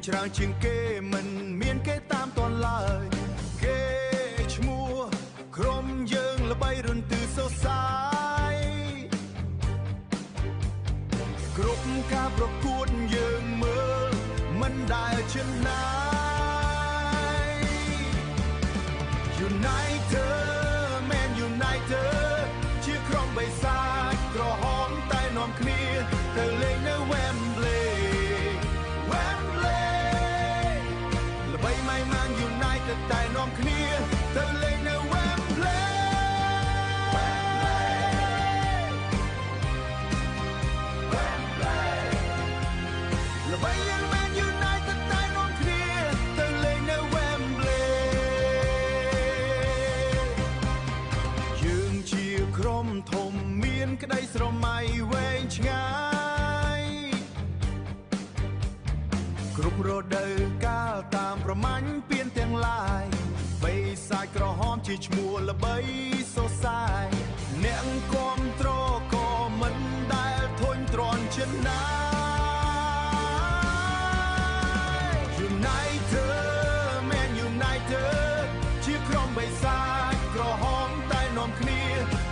ច្រើនជាងគេមិនមានគេតាមតនឡើយគេឈ្មោះក្រុមយើងល្បីរន្ទឺសរសើរគ្រប់ការប្រកួតយើងមើលមិនដែលឈឺណាយ United Man United ជាក្រុមបិសាចក្រហមតែនាំគ្នាទៅលេងនៅ Wembley ល្បីម៉ៃម៉ាន United តែនាំគ្នាទៅលេងនៅ Wembley ល្បីយ៉ាង Man United តែនាំគ្នាទៅលេងនៅ Wembley យើងជាក្រុមធំមានក្តីស្រមៃវែងឆ្ងាយគ្រប់រដូវកាលតាមប្រមាញ់ពៀនទាំងឡាយបិសាចក្រហមជាឈ្មោះល្បីសរសើរអ្នកគាំទ្រក៏មិនដែលធុញទ្រាន់ជាណាយ United Man United ជាក្រុមបិសាចក្រហមតែនាំគ្នា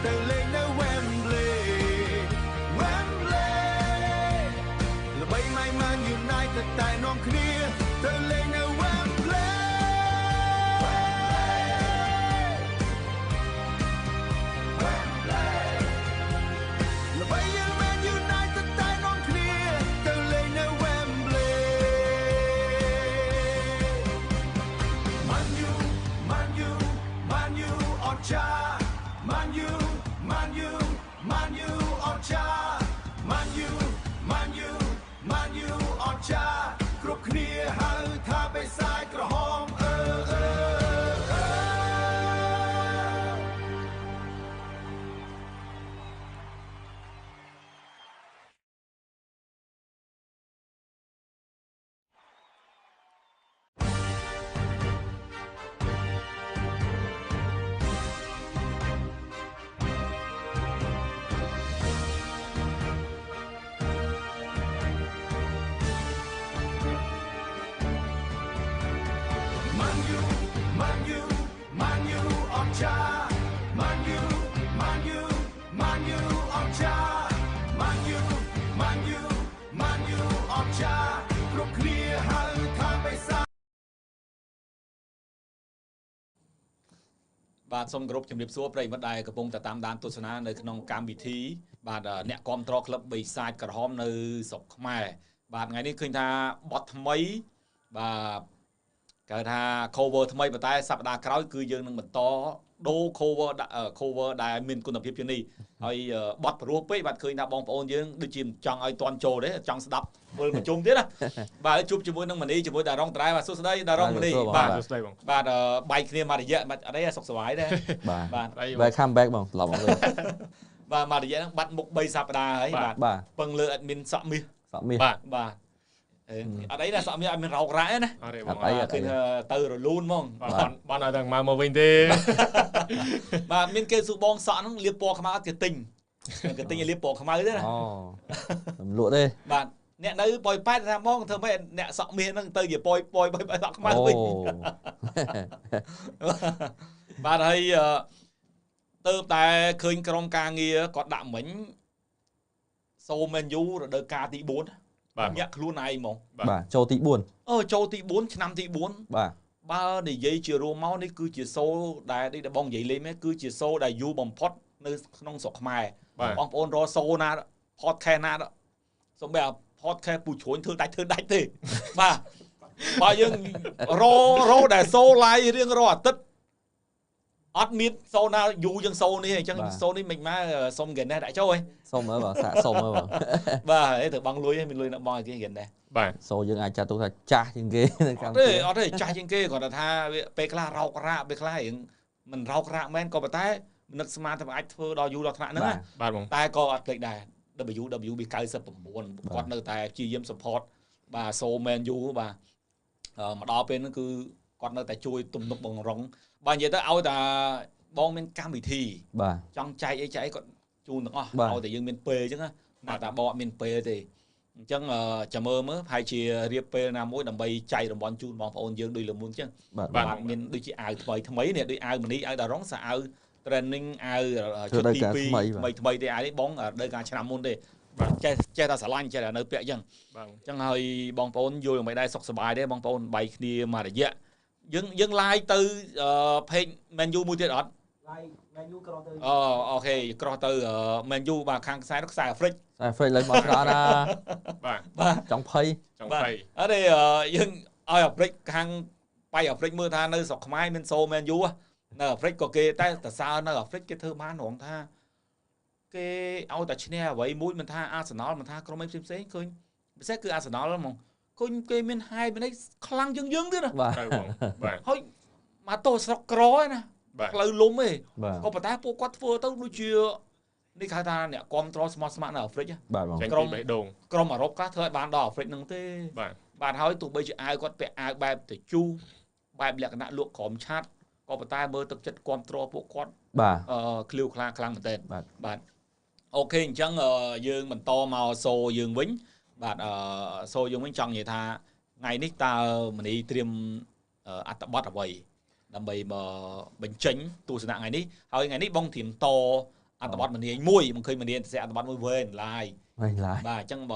ទៅលេងនៅ Wembley ល្បីម៉ៃម៉ាន United តែនាំគ្នាទៅលេងនៅ Wembley ល្បីយ៉ាង Man United តែនាំគ្នាទៅលេងនៅ Wembley Man U Man U Man U អត់ចា Man U Man U Man U អត់ចា Man U Man U Man U អត់ចាគ្រប់គ្នាហៅថាបិសាចក្រហមMan U Man U Man U អត់ចា Man U Man U Man U អត់ចា Man U Man U Man U អត់ចាគ្រប់គ្នាហៅថាបិសាច បាទសូមគោរពជំរាបសួរប្រិយមិត្តដែលកំពុងតែតាមដានទស្សនានៅក្នុងកម្មវិធីបាទអ្នកគាំទ្រក្លឹបបិសាចក្រហមនៅស្រុកខ្មែរបាទថ្ងៃនេះឃើញថាបទថ្មីបាទគេថា cover ថ្មីប៉ុន្តែសប្តាហ៍ក្រោយគឺយើងនឹងបន្តដូរ cover ដែលមានគុណភាពជាងនេះហើយបទព្រោះពេកបាទឃើញថាបងប្អូនយើងដូចជាចង់ឲ្យតន់ចូលទេចង់ស្ដាប់មើលមកជុំទៀតណាបាទជួបជាមួយនឹងមនីជាមួយតារងត្រែបាទសួស្ដីតារងមនីបាទសួស្ដីបងបាទបែកគ្នាមករយៈអត់អីសុខសប្បាយដែរបាទ welcome back បងត្រឡប់មកវិញបាទមករយៈហ្នឹងបាត់មុខ3សប្តាហ៍ហើយបាទពឹងលើអត់មានសក់មាសបាទអត់អីណាសក់មាសអត់មានរោគរ៉ាក់ណាអត់អីគឺទៅរលូនហ្មងបានឲ្យតែមកវិញទេបាទមានគេសួរបងសក់ហ្នឹងលាបពណ៌ខ្មៅអត់គេទិញឲ្យលាបពណ៌ខ្មៅទេណាអូមិនលក់ទេបាទអ្នកនៅប៉ោយប៉ែតថាហ្មងធ្វើម៉េចអ្នកសក់មាសហ្នឹងទៅជាប៉ោយសក់ខ្មៅវិញបាទហើយទៅតែឃើញក្រុមការងារគាត់ដាក់មិញសូមែនយូរដូវកាលទី4បាទញាក់ខ្លួនឯងហ្មងបាទចូលទី4ចូលទី4ឆ្នាំទី4បាទបើនិយាយជារួមមកនេះគឺជាសូដែលបងនិយាយលេងហ្នឹងគឺជាសូដែលយូរបំផុតនៅក្នុងស្រុកខ្មែរបងប្អូនរកសូណា podcast ណាសូម្បី podcast ពូជ្រួញធ្វើដាច់ទេបាទបើយើងរដែលសូ live រៀងរាល់អាទិត្យអត់មានសូណាយូរជាងសូនេះអញ្ចឹងសូនេះមិនម៉ែសុំហ្គេណេសដាក់ចូលហ៎សុំមើលបងសាកសុំមើលបងបាទទៅបងលុយមានលុយដាក់បងឲ្យគេហ្គេណេសបាទសូយើងអាចចាត់ទុកថាចាស់ជាងគេនៅកម្ពុជាអត់ទេចាស់ជាងគេគាត់ថាពេលខ្លះរោគរ៉ាក់ពេលខ្លះរៀងមិនរោគរ៉ាក់មែនក៏ប៉ុន្តែនឹកស្មានថាអាចធ្វើដល់យូរដល់ថ្នាក់ហ្នឹងបាទបងតែក៏អត់ភ្លេចដែរ WB 99គាត់នៅតែព្យាយាម support បាទ Soul Man U បាទមកដល់ពេលហ្នឹងគឺគាត់នៅតែជួយទំនុកបង្រងបើនិយាយទៅឲ្យតែបងមានកម្មវិធីបាទចង់ចែកអីគាត់ជូនទាំងអស់ឲ្យតែយើងមានពេលអញ្ចឹងណាតែបងអត់មានពេលទេ អញ្ចឹងចាំមើលមើលហើយជារៀបពេលណាមួយដើម្បីចែករំបន់ជូនបងប្អូនយើងដូចលើមុនអញ្ចឹងបាទមានដូចជាអាវថ្មីនេះដូចអាវមនីអាវតារ៉ុងសាអាវ training អាវជុតទី2ថ្មីទេអាវនេះបងដល់ការឆ្នាំមុនទេបាទចេះតែស្រឡាញ់ចេះតែនៅពាក់អញ្ចឹងបាទអញ្ចឹងហើយបងប្អូនយល់មិនដែរសុខសប្បាយទេបងប្អូនបាយគ្នាមករយៈយើង live ទៅ page menu មួយទៀតអត់ live menu ក្រោះទៅអូខេក្រោះទៅ menu បាទខាងខ្សែនោះខ្សែអាហ្វ្រិកលេងមកច្រើនណាបាទចង់ភ័យអត់ទេយើងឲ្យអាហ្វ្រិកខាងបាយអាហ្វ្រិកមើលថានៅស្រុកខ្មែរមានសូ menu នៅអាហ្វ្រិកក៏គេតែសរសើរនៅអាហ្វ្រិកគេធ្វើបានរងថាគេឲ្យតែឈ្នះអ្វីមួយមិនថាអាសនលមិនថាក្រុមឯផ្សេងឃើញពិសេសគឺអាសនលហ្មងឃើញគេមានហែមានអីខ្លាំងយើងទៀតណាបាទហើយមកតោស្រុកក្រឯណាផ្លូវលំឯងក៏ប៉ុន្តែពួកគាត់ធ្វើទៅដូចជានេះគេហៅថាអ្នកគ្រប់ត្រស្មោះស្ម័គ្រនៅអាហ្វ្រិកបាទក្រុមបេះដូងក្រុមអឺរ៉ុបខ្លះធ្វើឲ្យបានដល់អាហ្វ្រិកហ្នឹងទេបាទហើយទោះបីជាអាវគាត់ពាក់អាវបែបទៅជូបែបលក្ខណៈលក់ក្រមឆាត់ក៏ប៉ុន្តែមើលទឹកចិត្តគ្រប់ត្រពួកគាត់បាទឃ្លាវខ្លាំងមែនទែនបាទអូខេអញ្ចឹងយើងបន្តមកសូយើងវិញបាទសូយើងវិញចង់និយាយថាថ្ងៃនេះតើមនីត្រៀមអត្ថបទអ្វីដើម្បីមកបញ្ចេញទស្សនៈថ្ងៃនេះហើយថ្ងៃនេះបងត្រៀមតអត្ថបទមនីមួយមិនឃើញមនីស័កអត្ថបទមួយវែងឡាយបាទអញ្ចឹងប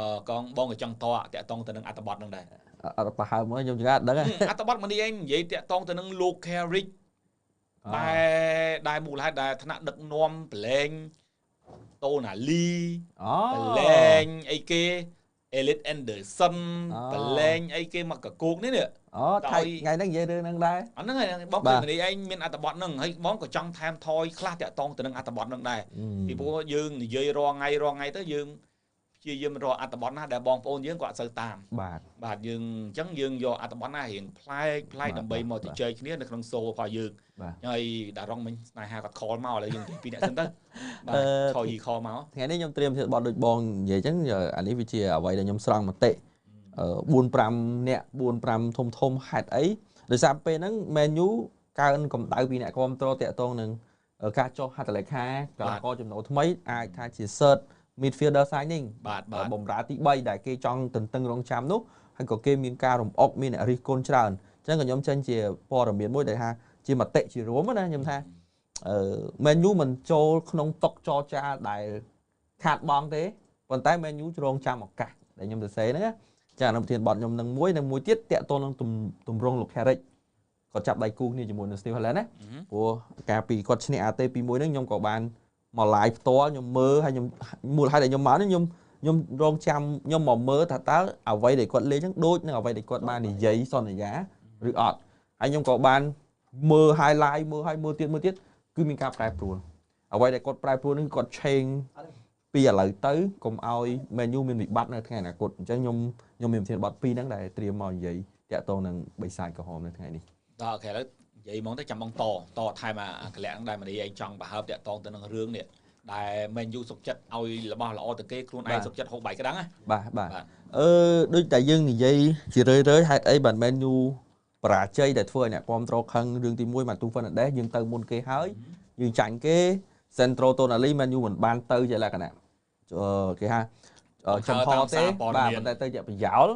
ងក៏ចង់តតាក់តងទៅនឹងអត្ថបទហ្នឹងដែរអត់ប្រហើមើលខ្ញុំចង់ដឹងអត្ថបទមនីឯងនិយាយតាក់តងទៅនឹងលោក Carrick ដែលមូលហេតុដែលថ្នាក់ដឹកនាំប្រឡែងតូណាលីប្រឡែងអីគេ Elite Anderson ប្រឡែងអីគេមកកកោកនេះថ្ងៃហ្នឹងនិយាយរឿងហ្នឹងដែរអាហ្នឹងហើយបងគឺមនីឯងមានអត្ថបទហ្នឹងហើយបងក៏ចង់ថែមថយខ្លះតាក់តងទៅនឹងអត្ថបទហ្នឹងដែរពីព្រោះយើងនិយាយរាល់ថ្ងៃទៅយើងព្យាយាមរកអត្ថបទណាដែលបងប្អូនយើងក៏អត់សូវតាមបាទយើងអញ្ចឹងយើងយកអត្ថបទណារៀងប្លែកដើម្បីមកជជែកគ្នានៅក្នុងសូលរបស់យើងហើយតារ៉ុងមិញស្នេហាគាត់ខលមកឥឡូវយើងនិយាយពីអ្នកសិនទៅបាទខលមកថ្ងៃនេះខ្ញុំត្រៀមធ្វើបទដូចបងនិយាយអញ្ចឹងអានេះវាជាអ្វីដែលខ្ញុំស្រង់មតិ4-5 អ្នក4-5ធំហេតុអីដោយសារពេលហ្នឹង menu កើនកម្ដៅពីអ្នកគ្រប់គ្រងតាក់ទងនឹងការចុះហត្ថលេខាកីឡាករចំណូលថ្មីអាចថាជា search midfielder signing បាទបំរើទី3ដែលគេចង់ទន្ទឹងរង់ចាំនោះហើយក៏គេមានការរំអុកមានអ្នករិះគន់ច្រើនអញ្ចឹងក៏ខ្ញុំចេញជាព័ត៌មានមួយដែលថាជាមតិជារួមណាខ្ញុំថាmenu មិនចូលក្នុងតុចរចាដែលខាតបង់ទេប៉ុន្តែ menu រងចាំឱកាសដែលខ្ញុំសរសេរហ្នឹងចានៅប្រធានបទខ្ញុំនឹងមួយទៀតតាក់ទងនឹងទម្រង់លោក Carrick គាត់ចាប់ដៃគូគ្នាជាមួយនឹង Steve Holland ណាព្រោះកាលពីគាត់ឈ្នះ AT 2-1ហ្នឹងខ្ញុំក៏បានមក live ផ្ទាល់ខ្ញុំមើលហើយខ្ញុំមូលហេតុដែលខ្ញុំមកនេះខ្ញុំរងចាំខ្ញុំមកមើលថាតើអ្វីដែលគាត់លេងហ្នឹងដូចនឹងអ្វីដែលគាត់បាននិយាយសន្យាឬអត់ហើយខ្ញុំក៏បានមើល highlight មើលទៀតគឺមានការប្រែប្រួលអ្វីដែលគាត់ប្រែប្រួលនេះគាត់ change ពីឥឡូវទៅកុំឲ្យ menu មានវិបត្តិនៅថ្ងៃអនាគតអញ្ចឹងខ្ញុំមានប្រធានបទ2ហ្នឹងដែលត្រៀមមកនិយាយតាក់ទងនឹងបិសាចក្រហមនៅថ្ងៃនេះដល់អូខេឥឡូវនិយាយហ្មងទៅចាំបងតថែមអាកលៈហ្នឹងដែលមនីឯងចង់បើហើបតាក់ទងទៅនឹងរឿងនេះដែល menu សុខចិត្តឲ្យរបស់ល្អទៅគេខ្លួនឯងសុខចិត្តហូបបាយក្តាំងណាបាទដូចតែយើងនិយាយជារឿយហេតុអីបាន menu បរាជ័យដែលធ្វើឲ្យអ្នកគ្រប់គ្រងខឹងរឿងទី1 Matu Fernandes យើងទៅមុនគេហើយយើងចាញ់គេ Centro Tonali menu មិនបានទៅជាលក្ខណៈគេថាចំហទេបាទប៉ុន្តែទៅជាប្រយោល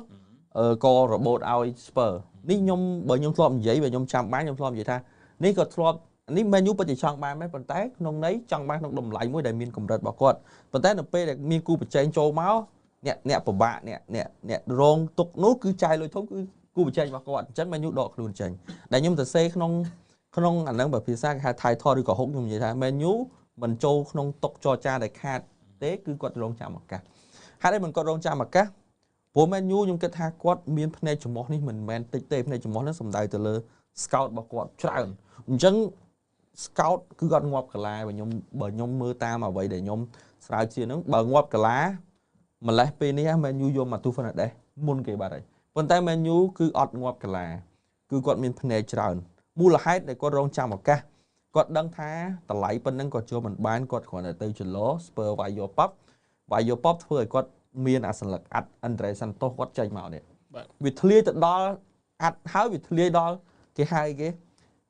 ក៏របូតឲ្យ Spur នេះបើខ្ញុំធ្លាប់និយាយបើខ្ញុំចាំបានខ្ញុំធ្លាប់និយាយថានេះក៏ធ្លាប់នេះ menu ពិតជាចង់បានមែនប៉ុន្តែក្នុងន័យចង់បានក្នុងតម្លៃមួយដែលមានកម្រិតរបស់គាត់ប៉ុន្តែនៅពេលដែលមានគូប្រជែងចូលមកអ្នកពិបាកអ្នករងទុកនោះគឺចាយលុយធំគឺគូប្រជែងរបស់គាត់អញ្ចឹង menu ដកខ្លួនចេញដែលខ្ញុំសរសេរក្នុងអាហ្នឹងបើភាសាគេហៅ title ឬក៏ hook ខ្ញុំនិយាយថា menu មិនចូលក្នុងតុចរចាដែលខាតទេគឺគាត់រងចាំឱកាសហើយមិនគាត់រងចាំឱកាសព្រោះ menu ខ្ញុំគិតថាគាត់មានភ្នែកចំោះនេះមិនមែនតិចទេភ្នែកចំោះហ្នឹងសំដៅទៅលើ scout របស់គាត់ច្រើនអញ្ចឹង scout គឺគាត់ងាប់កាឡាបើខ្ញុំមើលតាមអ្វីដែលខ្ញុំស្រាវជ្រាវហ្នឹងបើងាប់កាឡាម្លេះពេលនេះ menu យក Matu Fernandes មុនគេបាត់ហើយប៉ុន្តែ menu គឺអត់ងាប់កាឡាគឺគាត់មានភ្នែកច្រើនមូលហេតុដែលគាត់រងចាំឱកាសគាត់ដឹងថាតម្លៃប៉ុណ្ណឹងគាត់ចូលមិនបានគាត់គ្រាន់តែទៅចលោ Spur វាយយកប៉បធ្វើឲ្យគាត់មានអាសន្លឹកអាត់ Andre Santos គាត់ចេញមកនេះវាធ្លាយទៅដល់អាត់ហើយវាធ្លាយដល់គេហៅគេ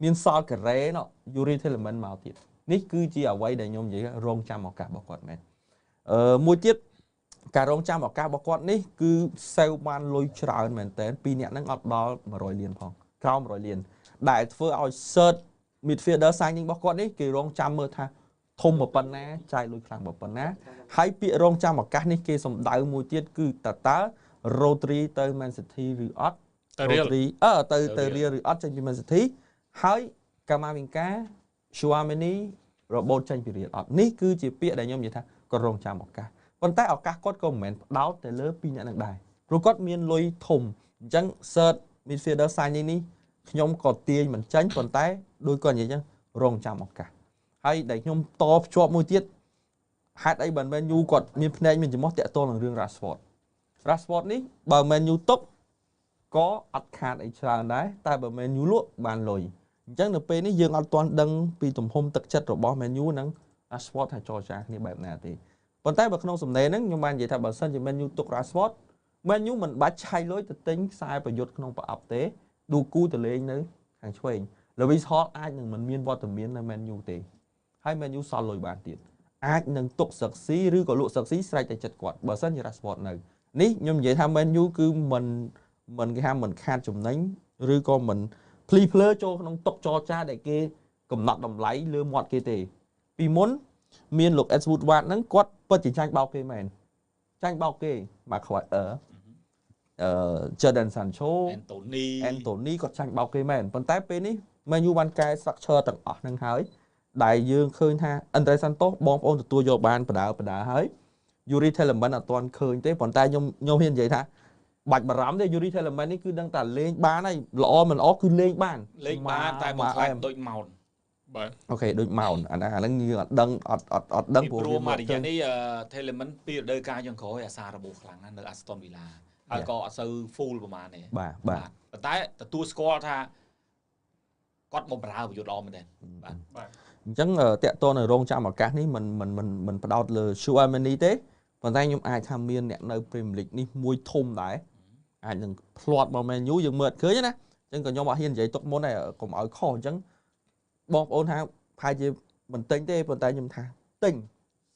មានសល់ការ៉េណោះ Yuri Tielemans មកទៀតនេះគឺជាអ្វីដែលខ្ញុំនិយាយរងចាំឱកាសរបស់គាត់មែនមួយទៀត ការរងចាំឱកាសរបស់គាត់នេះគឺសេវបានលុយច្រើនមែនតើពីរអ្នកហ្នឹងអត់ដល់100លានផងក្រោម100លានដែលធ្វើឲ្យ search midfielder signing របស់គាត់នេះគេរងចាំមើលថាធំប៉ុណ្ណាចាយលុយខ្លាំងប៉ុណ្ណាហើយពាក្យរងចាំឱកាសនេះគេសំដៅមួយទៀតគឺតើ Rodri ទៅ Man City ឬអត់ Rodri ទៅ Real ឬអត់ចេញពី Man City ហើយ Camavinga Tchouaméni របូតចេញពី Real អត់នេះគឺជាពាក្យដែលខ្ញុំនិយាយថាគាត់រងចាំឱកាសប៉ុន្តែឱកាសគាត់ក៏មិនមែនផ្ដោតទៅលើពីរអ្នកនឹងដែរព្រោះគាត់មានលុយធំអញ្ចឹង search midfielder signing នេះខ្ញុំក៏ទាញមិនចាញ់ប៉ុន្តែដោយគាត់និយាយអញ្ចឹងរងចាំឱកាសហើយដែលខ្ញុំតភ្ជាប់មួយទៀតហេតុអីបើ Man U គាត់មានភ្នែកមានច្រមុះតាក់ទងនឹងរឿង Rashford នេះបើ Man U ទុកក៏អត់ខាតអីច្រើនដែរតែបើ Man U លក់បានលុយអញ្ចឹងនៅពេលនេះយើងអត់ទាន់ដឹងពីទំហំទឹកចិត្តរបស់ Man U និង Rashford ថាចរចាគ្នាបែបណាទេប៉ុន្តែបើក្នុងសំណេរហ្នឹងខ្ញុំបាននិយាយថាបើសិនជា Man U ទុក Rashford Man U មិនបាច់ឆាយលុយទៅទិញខ្សែប្រយុទ្ធក្នុងប្រអប់ទេឌូគូទៅលេងនៅខាងឆ្វេង Lewis Hall អាចនឹងមិនមានវត្តមាននៅ Man U ទេហើយ Man U សល់លុយបានទៀតអាចនឹងទុកសឹកស៊ីឬក៏លក់សឹកស៊ីស្រេចតែចិត្តគាត់បើសិនជា Rashford នៅនេះខ្ញុំនិយាយថា Man U គឺមិនគេថាមិនខាតចំណេញឬក៏មិនភ្លីភ្លើចូលក្នុងតុកចរចាដែលគេកំណត់តម្លៃលើមាត់គេទេពីមុនមានលោក Ed Woodward ហ្នឹងគាត់ពិតជាចាញ់បោកគេមែនចាញ់បោកគេមកខ្វាត់Jadon Sancho Anthony គាត់ចាញ់បោកគេមែនប៉ុន្តែពេលនេះ Man U បានកែ structure ទាំងអស់ហ្នឹងហើយដែលយើងឃើញថា Andre Santos បងប្អូនទទួលយកបានបដាហើយ Yuri Tielemans អត់ទាន់ឃើញទេប៉ុន្តែខ្ញុំហ៊ាននិយាយថាបាច់បារម្ភទេ Yuri Tielemans នេះគឺដឹងតែលេងបានហើយល្អមិនល្អគឺលេងបានតែមកខ្លាចដូចម៉ោនបាទអូខេដូចម៉ោនអាហ្នឹងយើងអត់ដឹងព្រោះមករយៈនេះ Tielemans ពីរដូវកាលចុងក្រោយអាសាររបួសខ្លាំងណាស់នៅ Aston Villa ហើយក៏អត់សូវ full ប្រហែលទេបាទប៉ុន្តែទទួលស្គាល់ថាគាត់បំរើប្រយោជន៍ល្អមែនទេបាទអញ្ចឹងតាក់ទងនៅរោងចាំឱកាសនេះមិនផ្ដោតលើ Tchouaméni ទេប៉ុន្តែខ្ញុំអាចថាមានអ្នកនៅ Premier League នេះមួយធំដែរអាចនឹងផ្្លាត់មក Man U យើងមើលឃើញណាអញ្ចឹងក៏ខ្ញុំអត់ហ៊ាននិយាយទុកមុនដែរកុំឲ្យខុសអញ្ចឹងបងប្អូនថាប្រហែលជាមិនទិញទេប៉ុន្តែខ្ញុំថាទិញ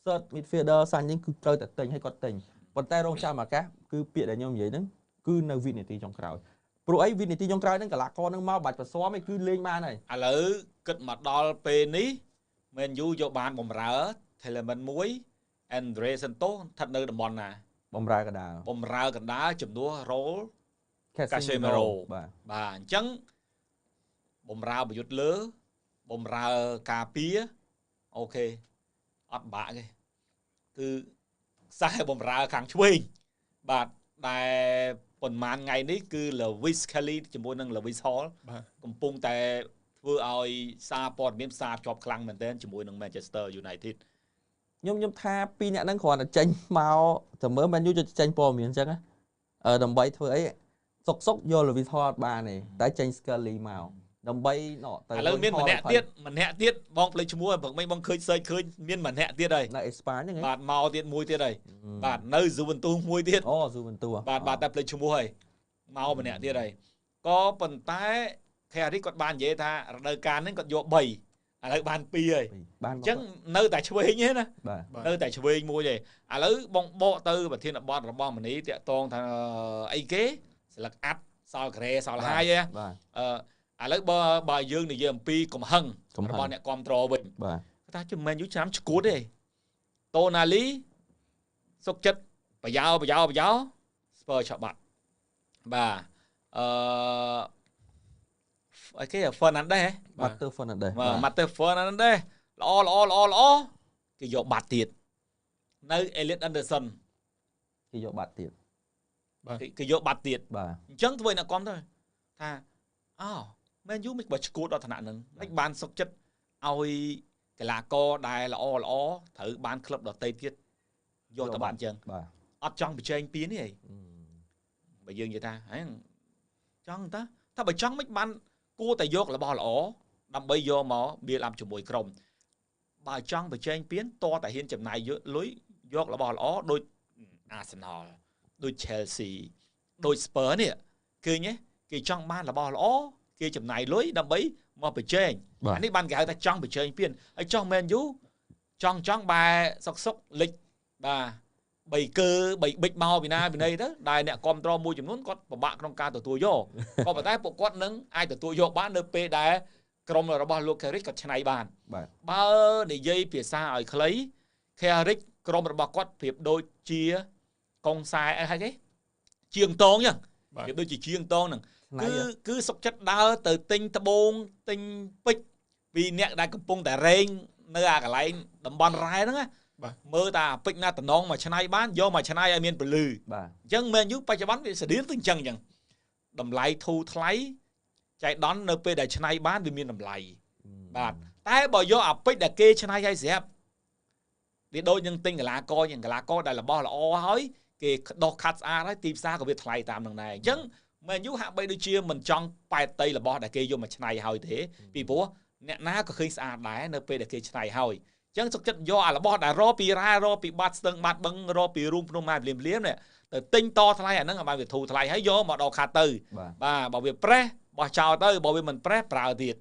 search midfielder signing គឺត្រូវតែទិញឲ្យគាត់ទិញប៉ុន្តែរងចាំឱកាសគឺពាក្យដែលខ្ញុំនិយាយហ្នឹងគឺនៅវិនាទីចុងក្រោយព្រោះអីវិនាទីចុងក្រោយហ្នឹងកីឡាករហ្នឹងមកបាច់ប្រស៊ំឯងគឺលេងបានហើយឥឡូវគិតមកដល់ពេលនេះ Man U យកបានបំរើ Tielemans មួយ Andre Santos ស្ថិតនៅតំបន់ណាបំរើកណ្ដាលជំនួស role Casemiro បាទអញ្ចឹងបំរើប្រយុទ្ធលើបំរើការពារអូខេអត់បាក់ទេគឺខ្សែបំរើខាងឆ្វេងបាទដែលប៉ុន្មានថ្ងៃនេះគឺ Lewis Kelly ជាមួយនឹង Lewis Hall កំពុងតែធ្វើឲ្យសារព័ត៌មានផ្សារជាប់ខ្លាំងមែនទែនជាមួយនឹង Manchester United ខ្ញុំថាពីរអ្នកហ្នឹងគ្រាន់តែចេញមកទៅមើល Man U จะចេញព័ត៌មានអញ្ចឹងដើម្បីធ្វើអីសុកយក Lewis Hall អត់បានទេតែចេញ Scully មកដើម្បីទៅឥឡូវមានម្នាក់ទៀតបងភ្លេចឈ្មោះព្រឹកមិញបងឃើញ search ឃើញមានម្នាក់ទៀតហើយនៅអេស្ប៉ាញហ្នឹងបាទមកទៀតមួយទៀតហើយបាទនៅ Juventus មួយទៀតJuventus បាទតែភ្លេចឈ្មោះហើយមកម្នាក់ទៀតហើយក៏ប៉ុន្តែ Carey គាត់បាននិយាយថារដូវកាលហ្នឹងគាត់យក3ឥឡូវបាន2ហើយអញ្ចឹងនៅតែឆ្វេងទេណានៅតែឆ្វេងមួយទេឥឡូវបងបកទៅប្រធានបទរបស់មនីតាក់ទងថាអីគេស្លឹកអាត់សល់ក្រែសល់ហាយឥឡូវបើយើងនិយាយអំពីកំហឹងរបស់អ្នកគ្រប់គ្រងវិញបាទថាជំមែនយូឆ្នាំឈួតទេតូណាលីសុកចិត្តប្រយោស្ពើឆាប់បាត់បាទអីគេ Fernandes Matheus Fernandes ល្អគេយកបាត់ទៀតនៅ Elliot Anderson គេយកបាត់ទៀតបាទគេយកបាត់ទៀតបាទអញ្ចឹងធ្វើឲ្យអ្នកគ្រប់ទៅថាMan U មិនបើឈួតដល់ឋានៈហ្នឹងមិនបានសុកចិត្តឲ្យកីឡាករដែលល្អត្រូវបានក្លឹបដទៃទៀតយកទៅបានអញ្ចឹងបាទអត់ចង់បញ្ចេញពីនេះហីបើយើងនិយាយថាចង់តាថាបើចង់មិនបានគួរតែយករបស់ល្អដើម្បីយកមក build up ជាមួយក្រុមបើចង់បញ្ចេញពីតតែហ៊ានចំណាយលុយយករបស់ល្អដូច Arsenal ដូច Chelsea ដូច Spurs នេះឃើញទេគេចង់បានរបស់ល្អគេចំណាយលុយដើម្បីមកបញ្ចេញអានេះបានគេហៅថាចង់បញ្ចេញពីហើយចង់ Man U ចង់បែសុកលិចបាទ 3 គឺ3ប៊ិចមកពីណាពីណីទៅដែលអ្នកគ្រប់គ្រងមួយចំនួនគាត់ពិបាកក្នុងការទទួលយកក៏ប៉ុន្តែពួកគាត់នឹងអាចទទួលយកបាននៅពេលដែលក្រុមរបស់លោក Carrick គាត់ឆ្នៃបាន បាទ បើនិយាយភាសាឲ្យខ្លី Carrick ក្រុមរបស់គាត់ប្រៀបដូចជាកុងខ្សែអីហីគេជាងតងចឹងប្រៀបដូចជាជាងតងហ្នឹងគឺសុកចិត្តដើរទៅទិញត្បូងទិញពេជ្រពីអ្នកដែលកំពុងតែរែងនៅអាកន្លែងតំបន់រ៉ែហ្នឹងណាមើលតាពេជ្រណាតំណងមកឆ្នៃបានយកមកឆ្នៃឲ្យមានពលឺ បាទ អញ្ចឹងមែនយូបច្ចុប្បន្នវាស្តៀងទៅអញ្ចឹងតម្លៃធូរថ្លៃចៃដន្យនៅពេលដែលឆ្នៃបានវាមានតម្លៃបាទតែបើយកអាពេជ្រដែលគេឆ្នៃឲ្យស្រាប់វាដូចនឹងទិញកីឡាករយ៉ាងកីឡាករដែលរបស់ល្អហើយគេដោះខាត់ស្អាតហើយទីផ្សារក៏វាថ្លៃតាមនឹងដែរអញ្ចឹងមែនយូហាក់បីដូចជាមិនចង់ប៉ែតតីរបស់ដែលគេយកមកឆ្នៃហើយទេពីព្រោះអ្នកណាក៏ឃើញស្អាតដែរនៅពេលដែលគេឆ្នៃហើយអញ្ចឹងសុកចិត្តយកអារបស់ដែលរកពីរ៉ែរកពីបាត់ស្ទឹងបាត់បឹងរកពីរូងភ្នំមកភ្លាមៗនេះទៅទិញតថ្លៃអាហ្នឹងឲ្យបានវាធូរថ្លៃហើយយកមកដល់ខាត់ទៅបាទបើវាប្រេះបោះចោលទៅបើវាមិនប្រេះប្រើទៀត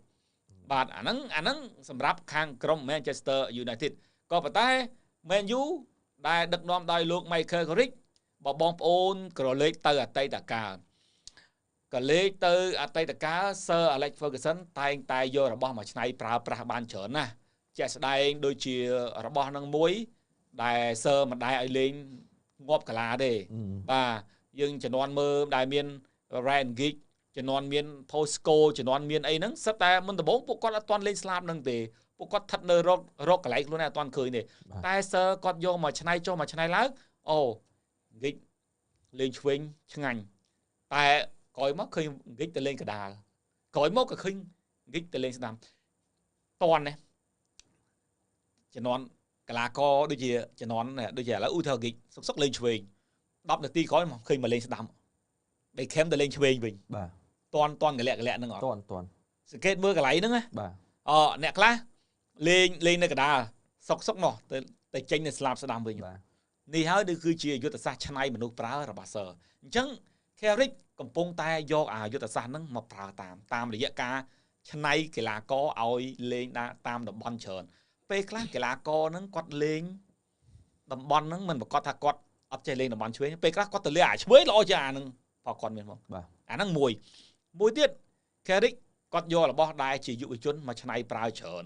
បាទអាហ្នឹងសម្រាប់ខាងក្រុម Manchester United ក៏ប៉ុន្តែ Man U ដែលដឹកនាំដោយលោក Michael Carrick បើបងប្អូនក្រឡេកទៅអតីតកាលក៏លេខទៅអតីតកាល Sir Alex Ferguson តែងតែយករបស់មកឆ្នៃប្រើប្រាស់បានច្រើនណាស់ជាក់ស្ដែងដូចជារបស់នឹងមួយដែល Sir មិនដែរឲ្យលេងងាប់កាឡាទេបាទយើងជំនាន់មើលដែលមាន Ryan Giggs ជំនាន់មាន Posco ជំនាន់មានអីហ្នឹងសិតតែមុនដំបូងពួកគាត់អត់ទាន់លេងស្លាប់នឹងទេពួកគាត់ស្ថិតនៅរកកន្លែងខ្លួនឯងអត់ទាន់ឃើញទេតែ Sir គាត់យកមកឆ្នៃចុះមកឆ្នៃឡើងអូ Giggs លេងឆ្វេងឆ្ងាញ់តែក្រោយមកឃើញ Giggs ទៅលេងកដាលក្រោយមកក៏ឃើញ Giggs ទៅលេងស្ដាំតន់ណាជំនាន់កីឡាករដូចជាជំនាន់ដូចជាឥឡូវឧទាហរណ៍ Giggs សុកលេងឆ្វេង10នាទីក្រោយមកឃើញមកលេងស្ដាំBeckham ទៅលេងឆ្វេងវិញបាទតន់កលាក់ហ្នឹងអត់តន់សង្កេតមើលកន្លែងហ្នឹងណាបាទអ្នកខ្លះលេងនៅកដាលសុកមកទៅចេញនៅស្លាប់ស្ដាំវិញបាទនេះហើយនេះគឺជាយុទ្ធសាស្ត្រឆ្នៃមនុស្សប្រើរបស់ Sir អញ្ចឹង Carrick កំពុងតែយកអាយុទ្ធសាស្ត្រហ្នឹងមកប្រើតាមរយៈការឆ្នៃកីឡាករឲ្យលេងតាមតំបន់ច្រើនពេលខ្លះកីឡាករហ្នឹងគាត់លេងតំបន់ហ្នឹងមិនប្រកាសថាគាត់អត់ចេះលេងតំបន់ឆ្វេងពេលខ្លះគាត់ទៅលេងអាឆ្វេងល្អជាងអាហ្នឹងបើគាត់មានមកបាទអាហ្នឹងមួយទៀត Carrick គាត់យករបស់ដែលជាយុវជនមកឆ្នៃប្រើច្រើន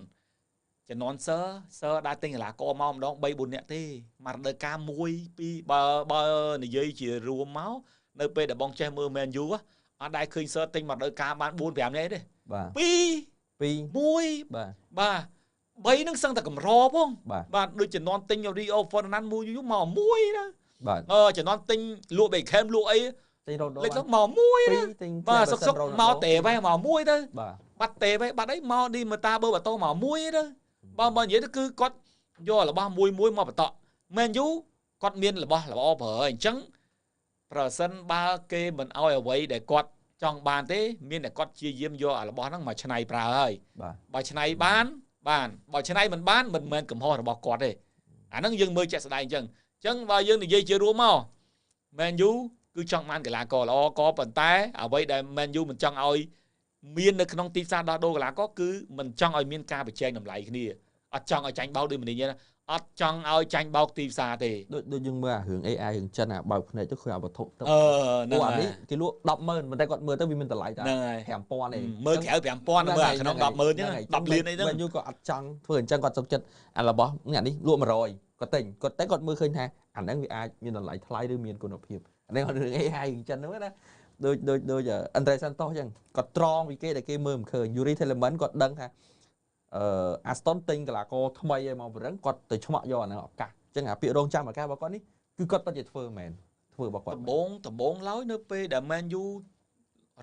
ចំនួន Sir ដែលទិញកីឡាករមកម្ដង 3-4 នាក់ទេមួយរដូវកាល1 2បើនិយាយជារួមមកនៅពេលដែលបងចេះមើល Man U អត់ដែលឃើញ Sir ទិញមួយរដូវកាលបាន 4-5 នាក់ទេបាទ2 1បាទ3នឹងសឹងតែកម្រផងបាទដូចចំនួនទិញ Rio Ferdinand មួយមកមួយទៅបាទចំនួនទិញលក់ Beckham លក់អីទិញរ៉ូណូលេខមកមួយបាទសុកមកតេវ៉េមកមួយទៅបាត់តេវ៉េបាត់អីមកឌីម៉ូតាបឺបាតូមកមួយទៅបើនិយាយទៅគឺគាត់យករបស់មួយមកបន្តមែនយូគាត់មានរបស់ល្អប្រើអញ្ចឹងប្រសិនបើគេមិនអោយអ្វីដែលគាត់ចង់បានទេមានតែគាត់ជាយាមយករបស់ហ្នឹងមកឆ្នៃប្រើហើយបើឆ្នៃបានបើឆ្នៃមិនបានមិនមែនកំហុសរបស់គាត់ទេអាហ្នឹងយើងមើលជាក់ស្ដែងអញ្ចឹងបើយើងនិយាយជារួមមកមែនយូគឺចង់បានកីឡាករល្អក៏ប៉ុន្តែអ្វីដែល Man U មិនចង់ឲ្យមាននៅក្នុងទីផ្សារដោះដូរកីឡាករគឺមិនចង់ឲ្យមានការប្រជែងតម្លៃគ្នាអត់ចង់ឲ្យចាញ់បោកដូចម្នេះអត់ចង់ឲ្យចាញ់បោកទីផ្សារទេដូចយើងមើលអារឿង AI រឿងចិនអាបើកភ្នែកទៅឃើញអាវត្ថុទៅហ្នឹងហើយនេះគេលក់ 100000 ប៉ុន្តែគាត់មើលទៅវាមានតម្លៃតែ 5000 ឯងមើលក្រៅ 5000 មើលអាក្នុង 100000 ហ្នឹង 10 លានអីហ្នឹង Man U ក៏អត់ចង់ធ្វើអញ្ចឹងគាត់សុខចិត្តអារបស់នេះលក់100គាត់ទិញគាត់មើលឃើញថាអាហ្នឹងវាអាចមានតម្លៃថ្លៃឬមានគុណភាពអានេះរឿង AI រឿងចិនហ្នឹងណាដូចAndre Santos អញ្ចឹងគាត់ត្រង់ពីគេដែលគេមើលមិនឃើញ Yuri Tielemans គាត់ដឹងថាAston ទិញកីឡាករថ្មីឲ្យមកបរិងគាត់ទៅឆ្មក់យកអាហ្នឹងឱកាសអញ្ចឹងអាពាក្យរងចាំឱកាសរបស់គាត់នេះគឺគាត់ពិតជាធ្វើមែនធ្វើរបស់គាត់ដំបងឡើយនៅពេលដែល Man U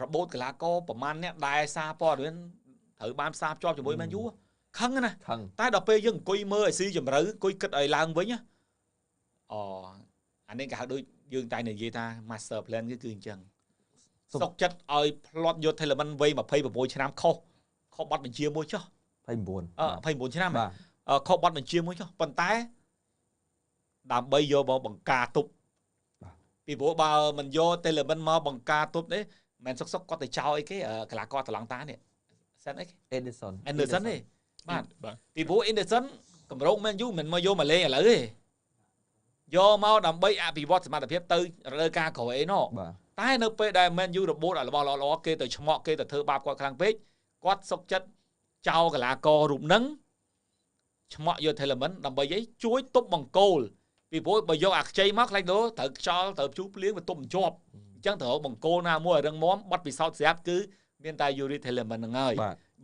របូតកីឡាករប្រមាណអ្នកដែលសារព័ត៌មានត្រូវបានផ្សារភ្ជាប់ជាមួយ Man U ខឹងណាតែដល់ពេលយើងអង្គុយមើលឲ្យស៊ីជម្រៅអង្គុយគិតឲ្យឡើងវិញអានេះគេហៅដូចយើងតែនិយាយថា master plan គឺអញ្ចឹងសុកចិត្តឲ្យផ្លត់យក Tielemans វ័យ26ឆ្នាំខុសបាត់បញ្ជាមួយចុះ29ឆ្នាំខុសបាត់បញ្ជាមួយចុះប៉ុន្តែដើម្បីយកមកបង្ការទប់ពីព្រោះបើមិនយក Tielemans មកបង្ការទប់ទេមិនសុកគាត់ទៅចោលអីគេកីឡាករតឡង់តានេះសិនអី Anderson ទេបាទពីព្រោះ Anderson កម្រោក Man U មិនមកយកមកលេងឥឡូវទេ យកមកដើម្បីអភិវឌ្ឍសមត្ថភាពទៅលើការក្រោយអីណោះ បាទ តែនៅពេលដែល Man U របូតរបស់ល្អៗគេទៅឆ្មក់គេទៅធ្វើបាបគាត់ខ្លាំងពេកគាត់សុកចិត្តចោលកីឡាកររូបហ្នឹងឆ្មក់យក Telemann ដើម្បីអីជួយទប់បង្គោលពីព្រោះបើយកអាខ្ចីមកខ្លាចទៅត្រូវខ្យល់ត្រូវជូរភ្លៀងវាទប់មិនជាប់អញ្ចឹងត្រូវបង្គោលណាមួយឲ្យរឹងមាំបាត់ពិសោធន៍ស្រាប់គឺមានតែ Yuri Telemann ហ្នឹងហើយ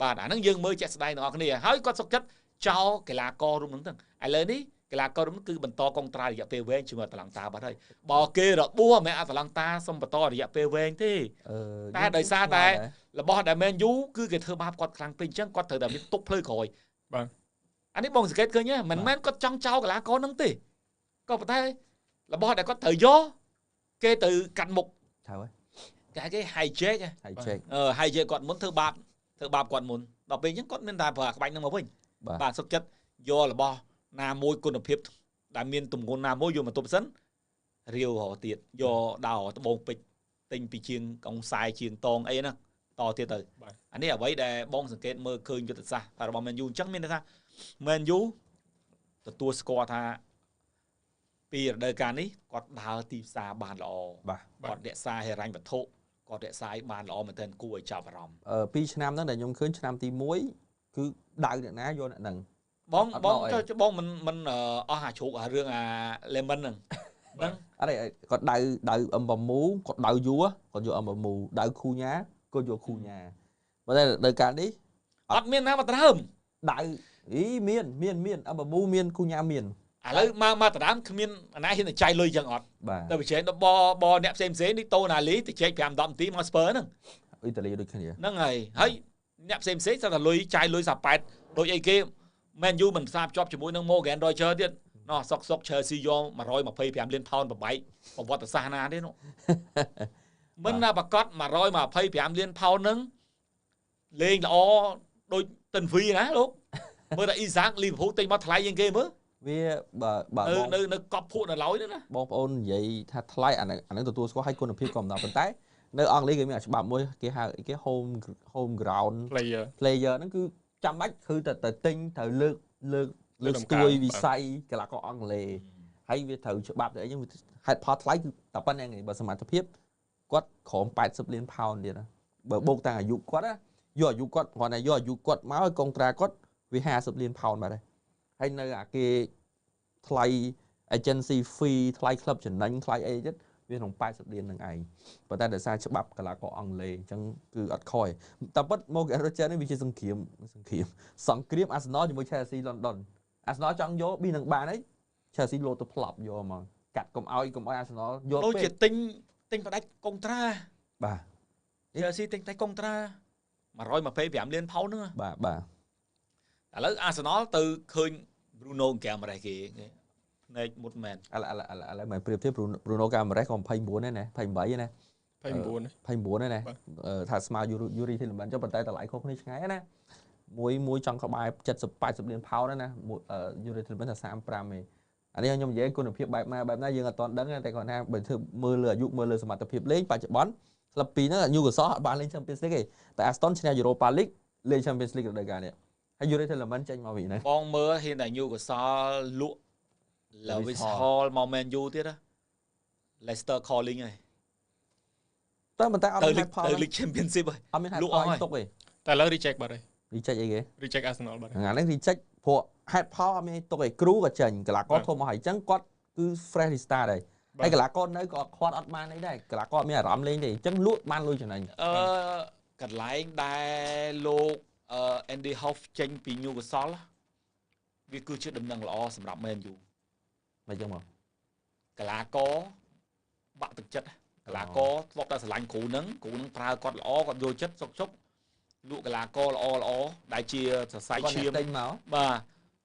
បាទអាហ្នឹងយើងមើលជាក់ស្ដែងទាំងអស់គ្នាហើយគាត់សុកចិត្តចោលកីឡាកររូបហ្នឹងទៅឥឡូវនេះកីឡាកររូបហ្នឹងគឺបន្តកុងត្រារយៈពេលវែងជាមួយអាតាឡង់តាបាត់ហើយបើគេរបួសមិនអាតាឡង់តាសុំបន្តរយៈពេលវែងទេតែដោយសារតែរបស់ដែល Man U គឺគេធ្វើបាបគាត់ខ្លាំងពេកអញ្ចឹងគាត់ត្រូវតែមានទប់ភ្លឺក្រោយបាទអានេះបងសង្កេតឃើញទេមិនមែនគាត់ចង់ចោលកីឡាករហ្នឹងទេក៏ប៉ុន្តែរបស់ដែលគាត់ត្រូវយកគេទៅកាត់មុខត្រូវហើយគេ hijack hijack គាត់មុនធ្វើបាបគាត់មុនដល់ពេលអញ្ចឹងគាត់មានតែប្រើក្បាច់ហ្នឹងមកវិញបាទសុខចិត្តយករបស់ណាមួយគុណភាពដែលមានទម្ងន់ណាមួយយកមកទប់សិនរាវរហទៀតយកដោត្បូងពេជ្រទិញពីជាងកុងខ្សែជាងតងអីណាតទៀតទៅអានេះអ្វីដែលបងសង្កេតមើលឃើញយុទ្ធសាស្ត្រតែរបស់ Man U អញ្ចឹងមានន័យថា Man U ទទួលស្គាល់ថាពីរដូវកាលនេះគាត់ដើរទីផ្សារបានល្អគាត់រក្សាហិរញ្ញវត្ថុគាត់រក្សាឲ្យបានល្អមែនទែនគួរឲ្យចាប់អារម្មណ៍2ឆ្នាំហ្នឹងដែលខ្ញុំឃើញឆ្នាំទី1គឺដៅអ្នកណាយកអ្នកហ្នឹងបងចុះបងមិនអស់អាជ្រូកអារឿងអា Lemon ហ្នឹងអត់ទេគាត់ដៅអឹមបមូគាត់ដៅយួរគាត់យកអឹមបមូដៅខូញ៉ាគាត់យកខូញ៉ាប៉ុន្តែដល់កាលនេះអត់មានណាមកដើមដៅមានអឹមបមូមានខូញ៉ាមានឥឡូវមកដើមគ្មានអាណាហ៊ានទៅចាយលុយចឹងអត់តែប្រជែងដល់បអ្នកផ្សេងនេះតូណាលីទៅជែក5-10នាទីមកស្ពើហ្នឹងអ៊ីតាលីដូចគ្នាហ្នឹងហើយអ្នកផ្សេងស្អាតតែលុយចាយលុយសាប៉ែតដូចអីគេMan U មិនផ្សារភ្ជាប់ជាមួយនឹង Morgan Roger ទៀតណោះសុក Chelsea យក125លានផោនប្របែកប្រវត្តិសាស្ត្រណាទេនោះមិនណាប្រកាស125លានផោនហ្នឹងលេងល្អដូចទិនវីណាលោកមើលតែអ៊ីសាកលីវើពូលទិញមកថ្លៃជាងគេមើលវាបើនៅកប់ភក់នៅឡើយហ្នឹងណាបងប្អូននិយាយថាថ្លៃអាហ្នឹងទទួលស្គាល់ឲ្យគុណភាពក៏មិនដល់ប៉ុន្តែនៅអង់គ្លេសគេមានច្បាប់មួយគេហៅគេ home ground player ហ្នឹងគឺចាំបាច់គឺទៅទិញត្រូវលើកស្ទួយវិស័យកីឡាករអង់គ្លេសហើយវាត្រូវច្បាប់ទៅអីចឹងហេតុផលថ្លៃគឺតែប៉ុណ្្នឹងឯងបើសមត្ថភាពគាត់ក្រោម80លានផោនទៀតណាបើបូកតាំងអាយុគាត់ណាយកអាយុគាត់គ្រាន់តែយកអាយុគាត់មកឲ្យកុងត្រាគាត់វា50លានផោនបាទហើយនៅអាគេថ្លៃ agency fee ថ្លៃ club ចំណេញថ្លៃអីទៀតវាក្នុង80លាននឹងឯងប៉ុន្តែដោយសារច្បាប់កីឡាករអង់គ្លេសអញ្ចឹងគឺអត់ខ້ອຍតែពិតមក Roger នេះវាជាសង្គ្រាមអាសនលជាមួយ Chelsea London អាសនលចង់យកពីនឹងបានហើយ Chelsea លោទៅផ្លប់យកមកកាត់កុំឲ្យអាសនលយកដូចជាទិញផ្ដាច់កុងត្រាបាទ Chelsea ទិញតែកុងត្រា125លានផោនហ្នឹងបាទឥឡូវអាសនលទៅឃើញ Bruno Guimaraes គេណែកមុតមែនឥឡូវមិនប្រៀបធៀប Bruno Guimaraes ក៏29ដែរណា28ណា29ដែរណាថាស្មើ Yuri Tielemans ចុះប៉ុន្តែតម្លៃខុសគ្នាឆ្ងាយណាមួយចង់ក្បែរ70-80លានផោនណាYuri Tielemans ថា35ឯងអានេះខ្ញុំនិយាយគុណភាពបែបណាយើងអត់ទាន់ដឹងតែគាត់ថាបើធ្វើមើលលើអាយុមើលលើសមត្ថភាពលេងបច្ចុប្បន្នក្លឹបពីរហ្នឹង Newcastle អត់បានលេង Champions League ទេតែ Aston ឈ្នះ Europa League លេង Champions League រដូវកាលនេះហើយ Yuri Tielemans ចេញមកវិញហ្នឹងបងមើលហ៊ានតែ Newcastle លក់ Lewis Hall មក Man U ទៀតណា Leicester calling ហើយតែប៉ុន្តែអត់មានផលទៅ League Championship ហើយអត់មានលក់អស់ទុកទេតែឥឡូវ reject បាត់ហើយ reject អីគេ reject Arsenal បាត់ហ្នឹង reject ព្រោះហេតុផលអត់មានទុកទេគ្រូក៏ចេញកីឡាករធំមកហើយអញ្ចឹងគាត់គឺ fresh restart ដែរហើយកីឡាករនៅក៏ខ្វាត់អត់បានអីដែរកីឡាករអត់មានអារម្មណ៍លេងទេអញ្ចឹងលក់បានលុយចំណេញកន្លែងដែលលោក Andy Howe ចេញពី Newcastle វាគឺជាដំណឹងល្អសម្រាប់ Man U មិនចឹងមកកីឡាករបាក់ទឹកចិត្តកីឡាករធ្លាប់តែស្រឡាញ់គ្រូនឹងប្រើគាត់ល្អគាត់យកចិត្តសុកជុកលក់កីឡាករល្អដែលជាសរសៃឈាមបាទ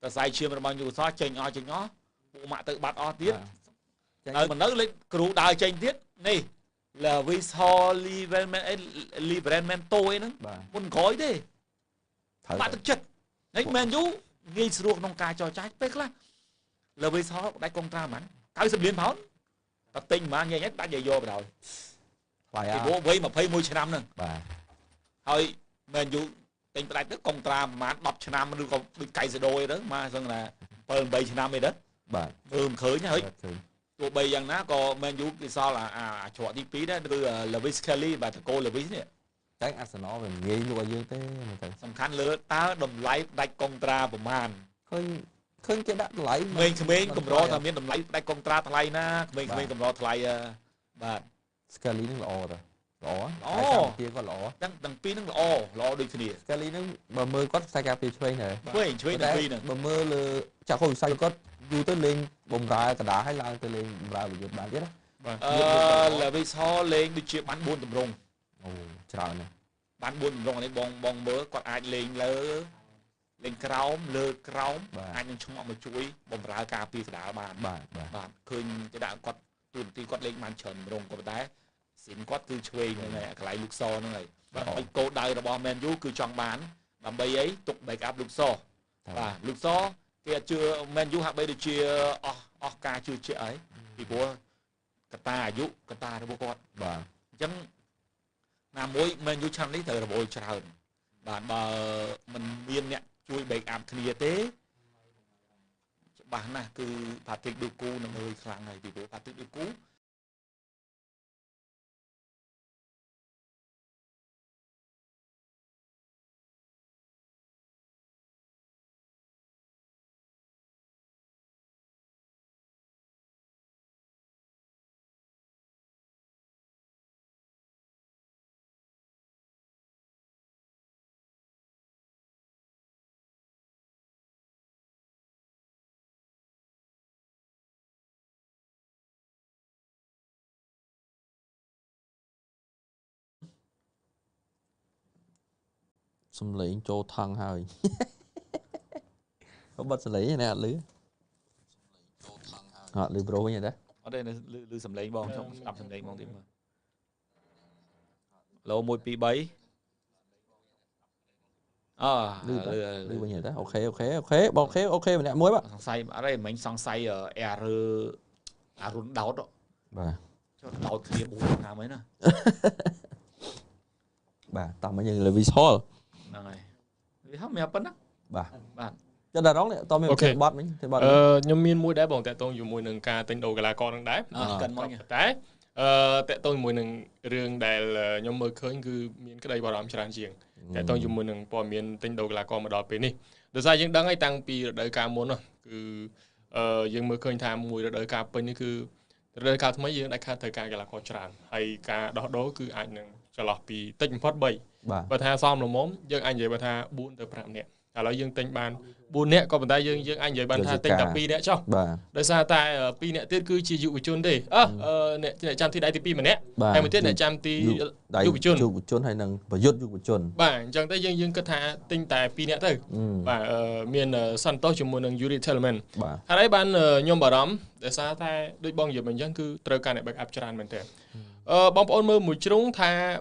សរសៃឈាមរបស់ Newcastle ចេញអស់ពួកម៉ាក់ទៅបាត់អស់ទៀតនៅលេខគ្រូដើរចេញទៀតនេះ Lewis Hall Livramento អីហ្នឹងមុនក្រោយទេបាក់ទឹកចិត្តហើយ Man U ងាយស្រួលក្នុងការចរចាពេលខ្លះ Lewis Hall ដាច់កុងត្រាហ្មង90លានផោនតែទិញហ្មងញ៉ៃដាច់យកបដ ாய் ថ្លៃពីព្រោះវ័យ21ឆ្នាំហ្នឹងបាទហើយ Man U ទិញផ្ដាច់ទៅកុងត្រាប្រហែល10ឆ្នាំឬក៏ដូចកៃសេដូអីទៅមកសឹងថា7-8ឆ្នាំអីទៅបាទមើលមិនឃើញហើយ tụi bây giờ ná có Man U cái sao là chỗ đi pí đó từ Lewis Kelly và cô Lewis nè cái Arsenal về nghĩ luôn dương thế sầm khăn lứa ta đầm lấy đạch contra của man khơi cái đã lấy mình cầm rô thằng miên đầm lấy đạch contra thằng lấy na mình cầm rô thằng lấy và Scully nó lỏ kia có lỏ đằng pí nó lỏ đôi kia Scully nó bờ mơ có sai cà phê chơi này chơi đằng pí nè bờ mơ là chả có sai có du tới lên bồng ra cả đá hay là tới lên bồng ra được bạn biết đó là vì sao lên đi chia bán buôn tầm rồng chào này bán buôn tầm rồng này bong mớ còn ai lên lơ lên cào anh nên chung một chuối bồng ra cà phê cả đá bạn khơi cái đạn quạt tuần ti quạt lên màn trần rồng của đá xin quát cứ chơi này cái lại lục xo nữa này và cô đời là bom men vũ cứ chọn bán làm bây ấy tục bày áp lục xo và lục xo kia chưa men vũ hạ bây được chia ca chưa chia ấy thì của ta vũ ta nó bố con và chẳng làm mối men vũ chăn lấy thời là bồi trào bạn bà mình miên nhẹ chui bày áp kia tế bạn này cứ phạt thích được cú là người khang này thì của phạt thích được cú xâm lĩnh cho thăng hơi có bật xâm lĩnh này lưới lưới pro như thế ở đây là lư sầm lấy bong trong đập sầm lấy bong tìm lô môi pi bấy lưới bao nhiêu thế ok mình đã muối bạn song say ở đây mình song say ở run đau đó cho đau kia bù nào mấy nè bà tao mới nhìn là vì sao này vì không mẹ bắn á bà bạn cho đã đóng tao mới okay. Bot mình nhưng miên mũi đá bóng tại tôi dùng mùi nâng ca tên đầu là con đang đá cần mọi người đá tại tôi mùi nâng riêng đại là nhóm mơ khơi cứ miên cái đây bảo đảm tràn riêng tại tôi dùng mùi nâng bỏ miên tên đầu là con mà đòi bên đi được ra những đăng ấy tăng pi đời ca muốn rồi cứ dương mơ khơi tham mùi đời ca bên như cứ đời ca mấy dương đại ca thời ca là con tràn hay ca đó cứ anh nâng cho lọt pi tinh phát bay và tha xong là móm dương anh vậy và tha buôn từ phạm nè là dương tinh bàn buôn nè có bàn tay dương anh vậy bàn tha tinh tập pi nè cho đời xa tại pi nè tiết cứ chỉ dụ chôn đi nè chăm thi đại thì pi mà nè hay một tiết nè chăm thì dụ chôn hay năng và dụ chôn bà chẳng tới dương cứ tha tinh tài pi nè thôi và miền săn to chụp một năng Yuri Tillman hay đấy ban nhom bảo đám đời xa tại đôi bong giờ mình chẳng cứ trời cả này bạc áp tràn mình thế bóng ôn mơ mùi trúng tha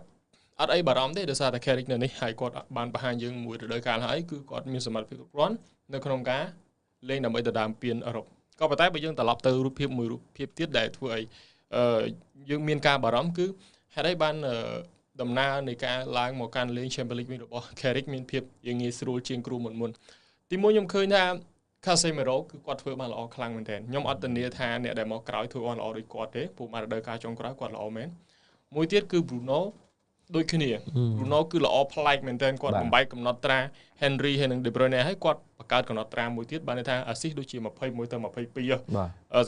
ở đây bà rõm thế được sao tại Carrick này hay còn bàn bà hai dương mùi đời cả hãy cứ còn miếng sầm mặt phía rón nơi con cá lên nằm ở đàm piên ở rộng có bà tay bây giờ ta lọc từ rút phép mùi rút phép tiết đại thua ấy dương miên ca bà rõm cứ hay đây ban đầm na này ca lang một can lên Champions League được Carrick miên phép dương nghe sưu chiên cừu một thì mỗi nhom khơi na Casemiro cứ quạt phơi mà lọ khang mình thèn nhom ở tận địa tha nè để mà cõi thua on lọ được quạt thế phụ mà đời cả trong cõi quạt lọ mến mỗi tiết cứ Bruno đôi khi nè Bruno cứ là offline mình tên quạt một bài cầm nọt tra Henry hay De Bruyne hay quạt bạc cát cầm nọt tra mỗi tiết ban thang assist đôi chia mà pay mỗi tờ mà pay pi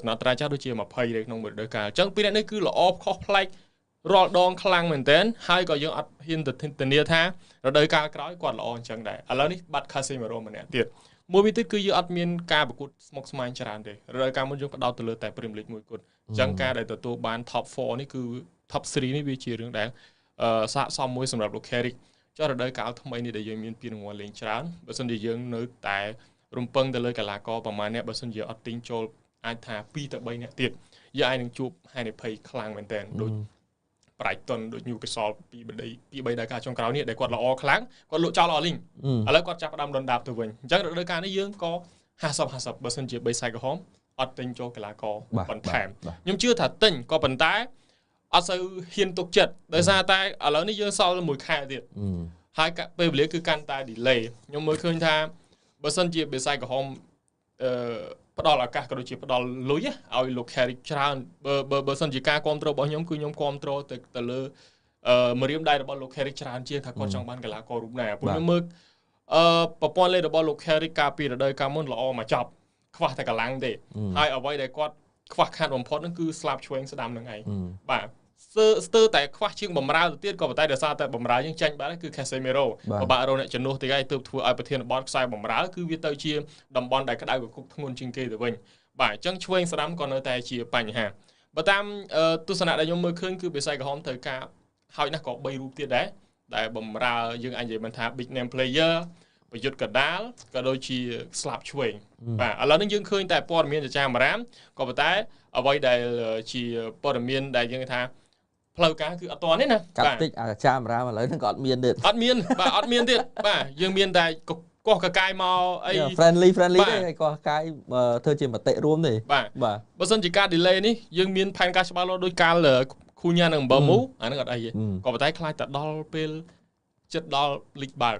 nọt tra chắc đôi chia mà pay đấy nông một đời cả chẳng pi này cứ là offline rồi đòn khang mình tên hai có những hiện tình địa tha rồi đời cả cái quạt là on chẳng đại alors ní bắt Casemiro mà nè tiệt mỗi tiết cứ như admin ca bạc cút smoke smile tràn đấy đời cả muốn dùng cái đào từ lừa tại Premier League mỗi cút chẳng ca đại từ ban top 4 ní cứ top 3 ní bị chia đường đáng xã xong mối sầm lập được Carrick cho đời cả thông mấy này để dùng miền Pin ngoài lên trán bớt sân để dùng nơi tại rung pâng để lời cả là co bằng mai nè bớt sân giờ tính cho ai thà pi tại bay nè tiệt giờ ai đang chụp hai này pay khang mình tên đôi Brighton đôi nhiều cái sò pi bay đại cả trong cáo này để quạt là o kháng quạt lộ cho lò linh ở lại quạt chặt đâm đòn đạp từ vườn chắc đời cả nó dương có hạ sập bớt sân giờ bay sai cái hóm tính cho cái là co bẩn thèm nhưng chưa thật tình có bẩn tái ở sau hiền tục chật đời ra tay ở lớn đi dương sau là mùi khai thiệt hai cái bề lý cứ can tay đi lề nhưng mới khơi tha bớt sân chia bề sai của hôm ផ្ដល់ឱកាសក៏ដូចជាផ្ដល់លុយឲ្យលោក Carrick ច្រើនបើសិនជាការគ្រប់គ្រងរបស់ខ្ញុំគឺខ្ញុំគ្រប់គ្រងទៅលើម្រាមដៃរបស់លោក Carrick ច្រើនជាងថាគាត់ចង់បានកីឡាកររូបណាព្រោះខ្ញុំមើលប្រព័ន្ធលេខរបស់លោក Carrick កាលពីរដូវកាលមុនល្អមកចប់ខ្វះតែកម្លាំងទេហើយអ្វីដែលគាត់ខ្វះខាតបំផុតហ្នឹងគឺស្លាប់ឆ្វេងស្ដាំនឹងឯងបាទស្ទើរតែខ្វះជាងបំរើទៅទៀតក៏ប៉ុន្តែដោយសារតែបំរើយើងចាញ់បាត់គឺ Casemiro ពិបាករកអ្នកជំនួសទីឯងទើបធ្វើឲ្យប្រធានបទខ្សែបំរើគឺវាទៅជាតំបន់ដែលក្តៅកគុកធ្ងន់ជាងគេទៅវិញបាទអញ្ចឹងឆ្វេងស្ដាំក៏នៅតែជាបញ្ហាបើតាមទស្សនៈដែលខ្ញុំមើលឃើញគឺបេសាយក្រហមត្រូវការហើយណាស់ក៏3រូបទៀតដែរដែលបំរើយើងអាចនិយាយមិនថា big name player ប្រយុទ្ធកដាលក៏ដូចជាស្លាប់ឆ្វេងបាទឥឡូវនេះយើងឃើញតែព័ត៌មានចចាមរាមក៏ប៉ុន្តែអ្វីដែលជាព័ត៌មានដែលយើងថាផ្លូវការគឺអត់ទាន់ទេណាកាត់តិចអាចាមរាមឥឡូវហ្នឹងក៏អត់មានទៀតអត់មានបាទអត់មានទៀតបាទយើងមានតែកោះកកាយមកអី friendly ទេហើយកោះកកាយធ្វើជាមតិរួមទេបាទបើសិនជាការ delay នេះយើងមានផែនការច្បាស់លាស់ដោយកាលគូញ៉ានឹងអំបឺមូអាហ្នឹងអត់អីទេក៏ប៉ុន្តែខ្លាចតែដល់ពេលចិត្តដល់លីកបើក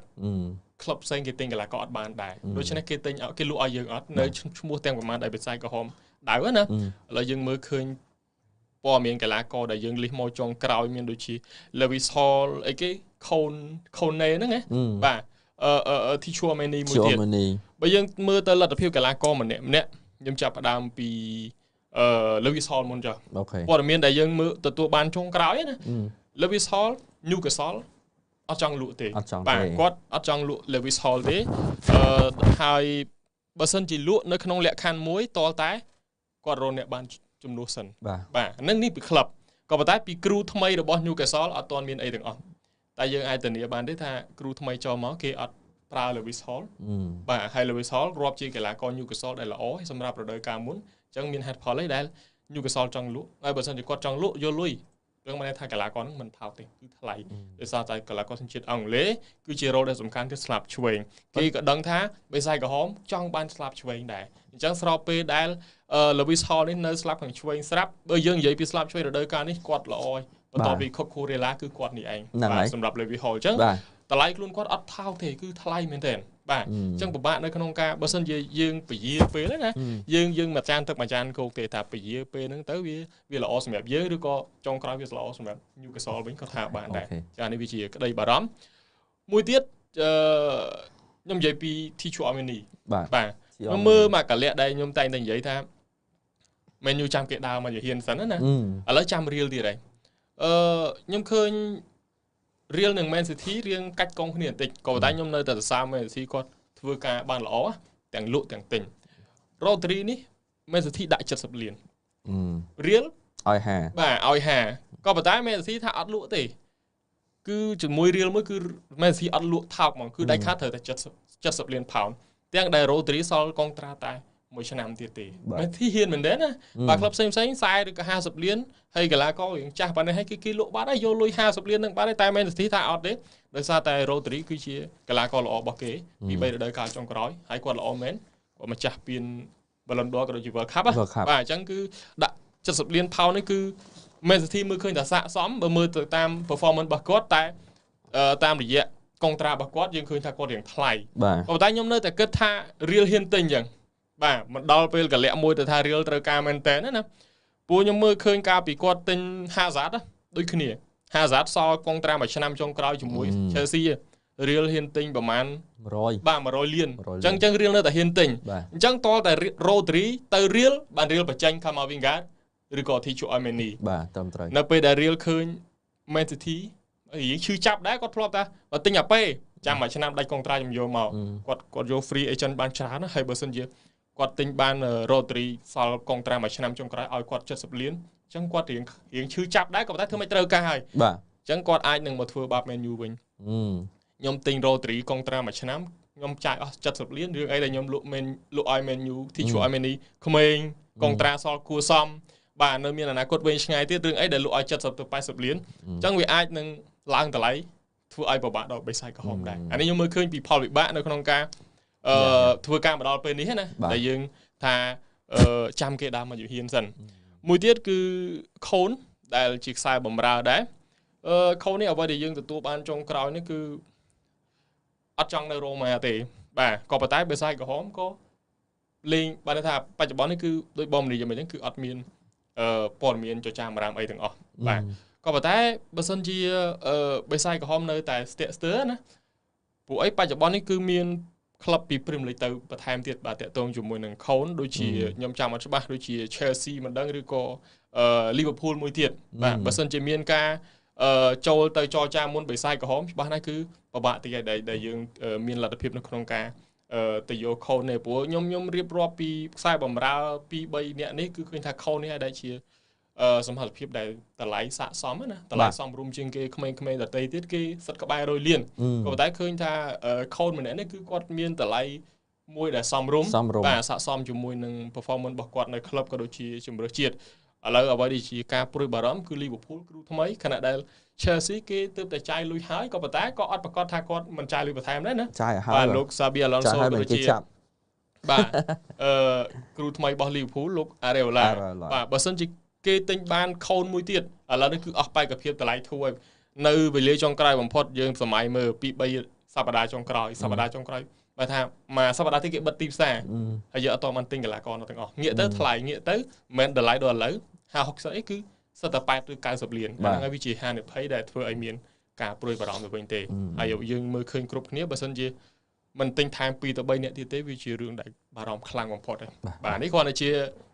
ក្លឹបផ្សេងគេទិញកីឡាករអត់បានដែរដូច្នេះគេទិញគេលក់ឲ្យយើងអត់នៅឈ្មោះទាំងប្រមាណដែលបិសាយក្រហមដៅណាឥឡូវយើងមើលឃើញព័ត៌មានកីឡាករដែលយើងលិះមកចុងក្រោយមានដូចជា Lewis Hall អីគេ Kone ហ្នឹងណាបាទទីឈួរមេនីមួយទៀតបើយើងមើលទៅលទ្ធភាពកីឡាករម្នាក់ខ្ញុំចាប់ផ្ដើមពីLewis Hall មុនចុះព័ត៌មានដែលយើងមើលទទួលបានចុងក្រោយណា Lewis Hall Newcastle អត់ចង់លក់ទេបាទគាត់អត់ចង់លក់ Lewis Hall ទេហើយបើសិនជាលក់នៅក្នុងលក្ខខណ្ឌមួយតលតែគាត់រកអ្នកបានជំនួសសិនបាទហ្នឹងនេះពីក្លឹបក៏ប៉ុន្តែពីគ្រូថ្មីរបស់ Newcastle អត់ទាន់មានអីទាំងអស់តែយើងអាចធានាបានទេថាគ្រូថ្មីចូលមកគេអត់ប្រើ Lewis Hall បាទហើយ Lewis Hall រាប់ជាកីឡាករ Newcastle ដែលល្អសម្រាប់រដូវកាលមុនអញ្ចឹងមានហេតុផលអីដែល Newcastle ចង់លក់ហើយបើសិនជាគាត់ចង់លក់យកលុយរឿងមិនថាកីឡាករហ្នឹងមិនថោកទេគឺថ្លៃដោយសារតែកីឡាករសញ្ជាតិអង់គ្លេសគឺជារ៉ូដែលសំខាន់គឺស្លាប់ឆ្វេងគេក៏ដឹងថាបេសាយក្រហមចង់បានស្លាប់ឆ្វេងដែរអញ្ចឹងស្របពេលដែល Lewis Hall នេះនៅស្លាប់ខាងឆ្វេងស្រាប់បើយើងនិយាយពីស្លាប់ឆ្វេងរដូវកាលនេះគាត់ល្អហើយបន្ទាប់ពី Cucurella គឺគាត់នេះឯងបាទសម្រាប់ Lewis Hall អញ្ចឹងតម្លៃខ្លួនគាត់អត់ថោកទេគឺថ្លៃមែនទែនបាទអញ្ចឹងពិបាកនៅក្នុងការបើសិនជាយើងពយាពេលណាយើងមួយចានទឹកមួយចានគោកទេតែពយាពេលហ្នឹងទៅវាល្អសម្រាប់យើងឬក៏ចុងក្រោយវាល្អសម្រាប់ Newcastle វិញក៏ថាបានដែរចានេះវាជាក្តីបារម្ភមួយទៀតខ្ញុំនិយាយពី Tichu Amini បាទខ្ញុំមើលមកកលៈដែលខ្ញុំតែងតែនិយាយថា Man U ចាំគេដើរមកជាហ៊ានសិនណាឥឡូវចាំ Real ទៀតហើយខ្ញុំឃើញReal និង Man City រៀងកាច់កងគ្នាបន្តិចក៏ប៉ុន្តែខ្ញុំនៅតែសរសើរ Man City គាត់ធ្វើការបានល្អទាំងលក់ទាំងទិញ Rodri នេះ Man City ដាក់70លានReal ឲ្យ50បាទឲ្យ50ក៏ប៉ុន្តែ Man City ថាអត់លក់ទេគឺជាមួយ Real មួយគឺ Man City អត់លក់ថោកហ្មងគឺដាច់ខាតត្រូវតែ70លានផោនទាំងដែល Rodri សល់កុងត្រាតែមួយឆ្នាំទៀតទេមិនធីហ៊ានមែនទេណាបាទក្លឹបផ្សេង40ឬក៏50លានហើយកីឡាកររៀងចាស់ប៉ុណ្ណេះហើយគេលក់បាត់ហើយយកលុយ50លាននឹងបាត់ហើយតែ Man City ថាអត់ទេដោយសារតែ Rodri គឺជាកីឡាករល្អរបស់គេពី3រដូវកាលចុងក្រោយហើយគាត់ល្អមែនគាត់ម្ចាស់ពាន Ballon d'Or ក៏ដូចជា World Cup បាទអញ្ចឹងគឺដាក់70លានផោននេះគឺ Man City មើលឃើញថាស័ក្តិសមបើមើលទៅតាម performance របស់គាត់តែតាមរយៈកុងត្រារបស់គាត់យើងឃើញថាគាត់រៀងថ្លៃប៉ុន្តែខ្ញុំនៅតែគិតថា Real ហ៊ានទិញអញ្ចឹងបាទមកដល់ពេលកលៈមួយទៅថា Real ត្រូវការមែនតើណាពួកខ្ញុំមើលឃើញការពីគាត់ទិញ Hazard ដូចគ្នា Hazard សល់កុងត្រាមួយឆ្នាំចុងក្រោយជាមួយ Chelsea Real ហ៊ានទិញប្រហែល100បាទ100លានអញ្ចឹង Real នៅតែហ៊ានទិញអញ្ចឹងតលតែ Rodri ទៅ Real បាន Real បញ្ចេញ Camavinga ឬក៏ Tichu Amini បាទតាមត្រូវនៅពេលដែល Real ឃើញ Man City រៀងឈឺចាប់ដែរគាត់ធ្លាប់ថាបើទិញអាប៉េចាំមួយឆ្នាំដាច់កុងត្រាខ្ញុំយកមកគាត់យក free agent បានច្រើនណាស់ហើយបើសិនជាគាត់ទិញបាន Rodri សល់កុងត្រាមួយឆ្នាំចុងក្រោយឲ្យគាត់70លានអញ្ចឹងគាត់រៀងឈឺចាប់ដែរក៏ប៉ុន្តែធ្វើមិនត្រូវការហើយបាទអញ្ចឹងគាត់អាចនឹងមកធ្វើបាប Man U វិញខ្ញុំទិញ Rodri កុងត្រាមួយឆ្នាំខ្ញុំចាយអស់70លានរឿងអីដែលខ្ញុំលក់ឲ្យ Man U Tichu Amini ក្មេងកុងត្រាសល់គួរសមបាទនៅមានអនាគតវែងឆ្ងាយទៀតរឿងអីដែលលក់ឲ្យ70ទៅ80លានអញ្ចឹងវាអាចនឹងឡើងតម្លៃធ្វើឲ្យពិបាកដល់បេសាយក្រហមដែរអានេះខ្ញុំមើលឃើញពីផលវិបាកនៅក្នុងការធ្វើការមកដល់ពេលនេះណាដែលយើងថាចាំគេដើមមកយូហ៊ានសិនមួយទៀតគឺខូនដែលជាខ្សែបំរើដែរខូននេះអ្វីដែលយើងទទួលបានចុងក្រោយនេះគឺអត់ចង់នៅរ៉ូម៉ាទេបាទក៏ប៉ុន្តែបេសាយក្រហមក៏ លេងបានថាបច្ចុប្បន្ននេះគឺដោយបងនេះយ៉ាងម៉េចហ្នឹងគឺអត់មានព័ត៌មានចចាមអារាមអីទាំងអស់បាទក៏ប៉ុន្តែបើសិនជាបេសាយក្រហមនៅតែស្ទាក់ស្ទើរណាពួកអីបច្ចុប្បន្ននេះគឺមានក្លឹបពី Premier League ទៅបន្ថែមទៀតបាទតាក់ទងជាមួយនឹង Khone ដូចជាខ្ញុំចាំអត់ច្បាស់ដូចជា Chelsea មិនដឹងឬក៏Liverpool មួយទៀតបាទបើសិនជាមានការចូលទៅចរចាមុនបេសាយក្រហមច្បាស់ណាស់គឺពិបាកតិចដែលយើងមានលទ្ធភាពនៅក្នុងការទៅយក Khone នេះព្រោះខ្ញុំរៀបរាប់ពីខ្សែបម្រើ 2-3 នាក់នេះគឺឃើញថា Khone នេះដែលជាសមត្ថភាពដែលតម្លៃស័ក្តិសមណាតម្លៃសមរម្យជាងគេក្មេងៗដទៃទៀតគេសិតក្បែរ100 លានក៏ប៉ុន្តែឃើញថា Khone ម្នាក់នេះគឺគាត់មានតម្លៃមួយដែលសមរម្យបាទស័ក្តិសមជាមួយនឹង performance របស់គាត់នៅក្លឹបក៏ដូចជាជម្រើសជាតិឥឡូវអ្វីដែលជាការព្រួយបារម្ភគឺ Liverpool គ្រូថ្មីខណៈដែល Chelsea គេទើបតែចាយលុយហើយក៏ប៉ុន្តែក៏អត់ប្រកាសថាគាត់មិនចាយលុយបន្ថែមដែរណាចាយហើយបាទលោក Xabi Alonso ក៏ដូចជាបាទគ្រូថ្មីរបស់ Liverpool លោក Areola បាទបើសិនជាគេទិញបាន Khone មួយទៀតឥឡូវនេះគឺអស់បែកភាពតម្លៃធូរហើយនៅវេលាចុងក្រោយបំផុតយើងសម័យមើល 2-3 សប្តាហ៍ចុងក្រោយបើថាមួយសប្តាហ៍ទៀតគេបិទទីផ្សារហើយយើងអត់តបានទិញកីឡាករនោះទាំងអស់ងាកទៅថ្លៃងាកទៅមិនមែនតម្លៃដល់ឥឡូវ50-60អីគឺសិតតែ80ឬ90លានហ្នឹងហើយវាជាហានិភ័យដែលធ្វើឲ្យមានការព្រួយបារម្ភទៅវិញទេហើយយើងមើលឃើញគ្រប់គ្នាបើសិនជាមិនទិញថែម2-3នាក់ទៀតទេវាជារឿងដែលបារម្ភខ្លាំងបំផុតហើយបាទនេះគ្រាន់តែ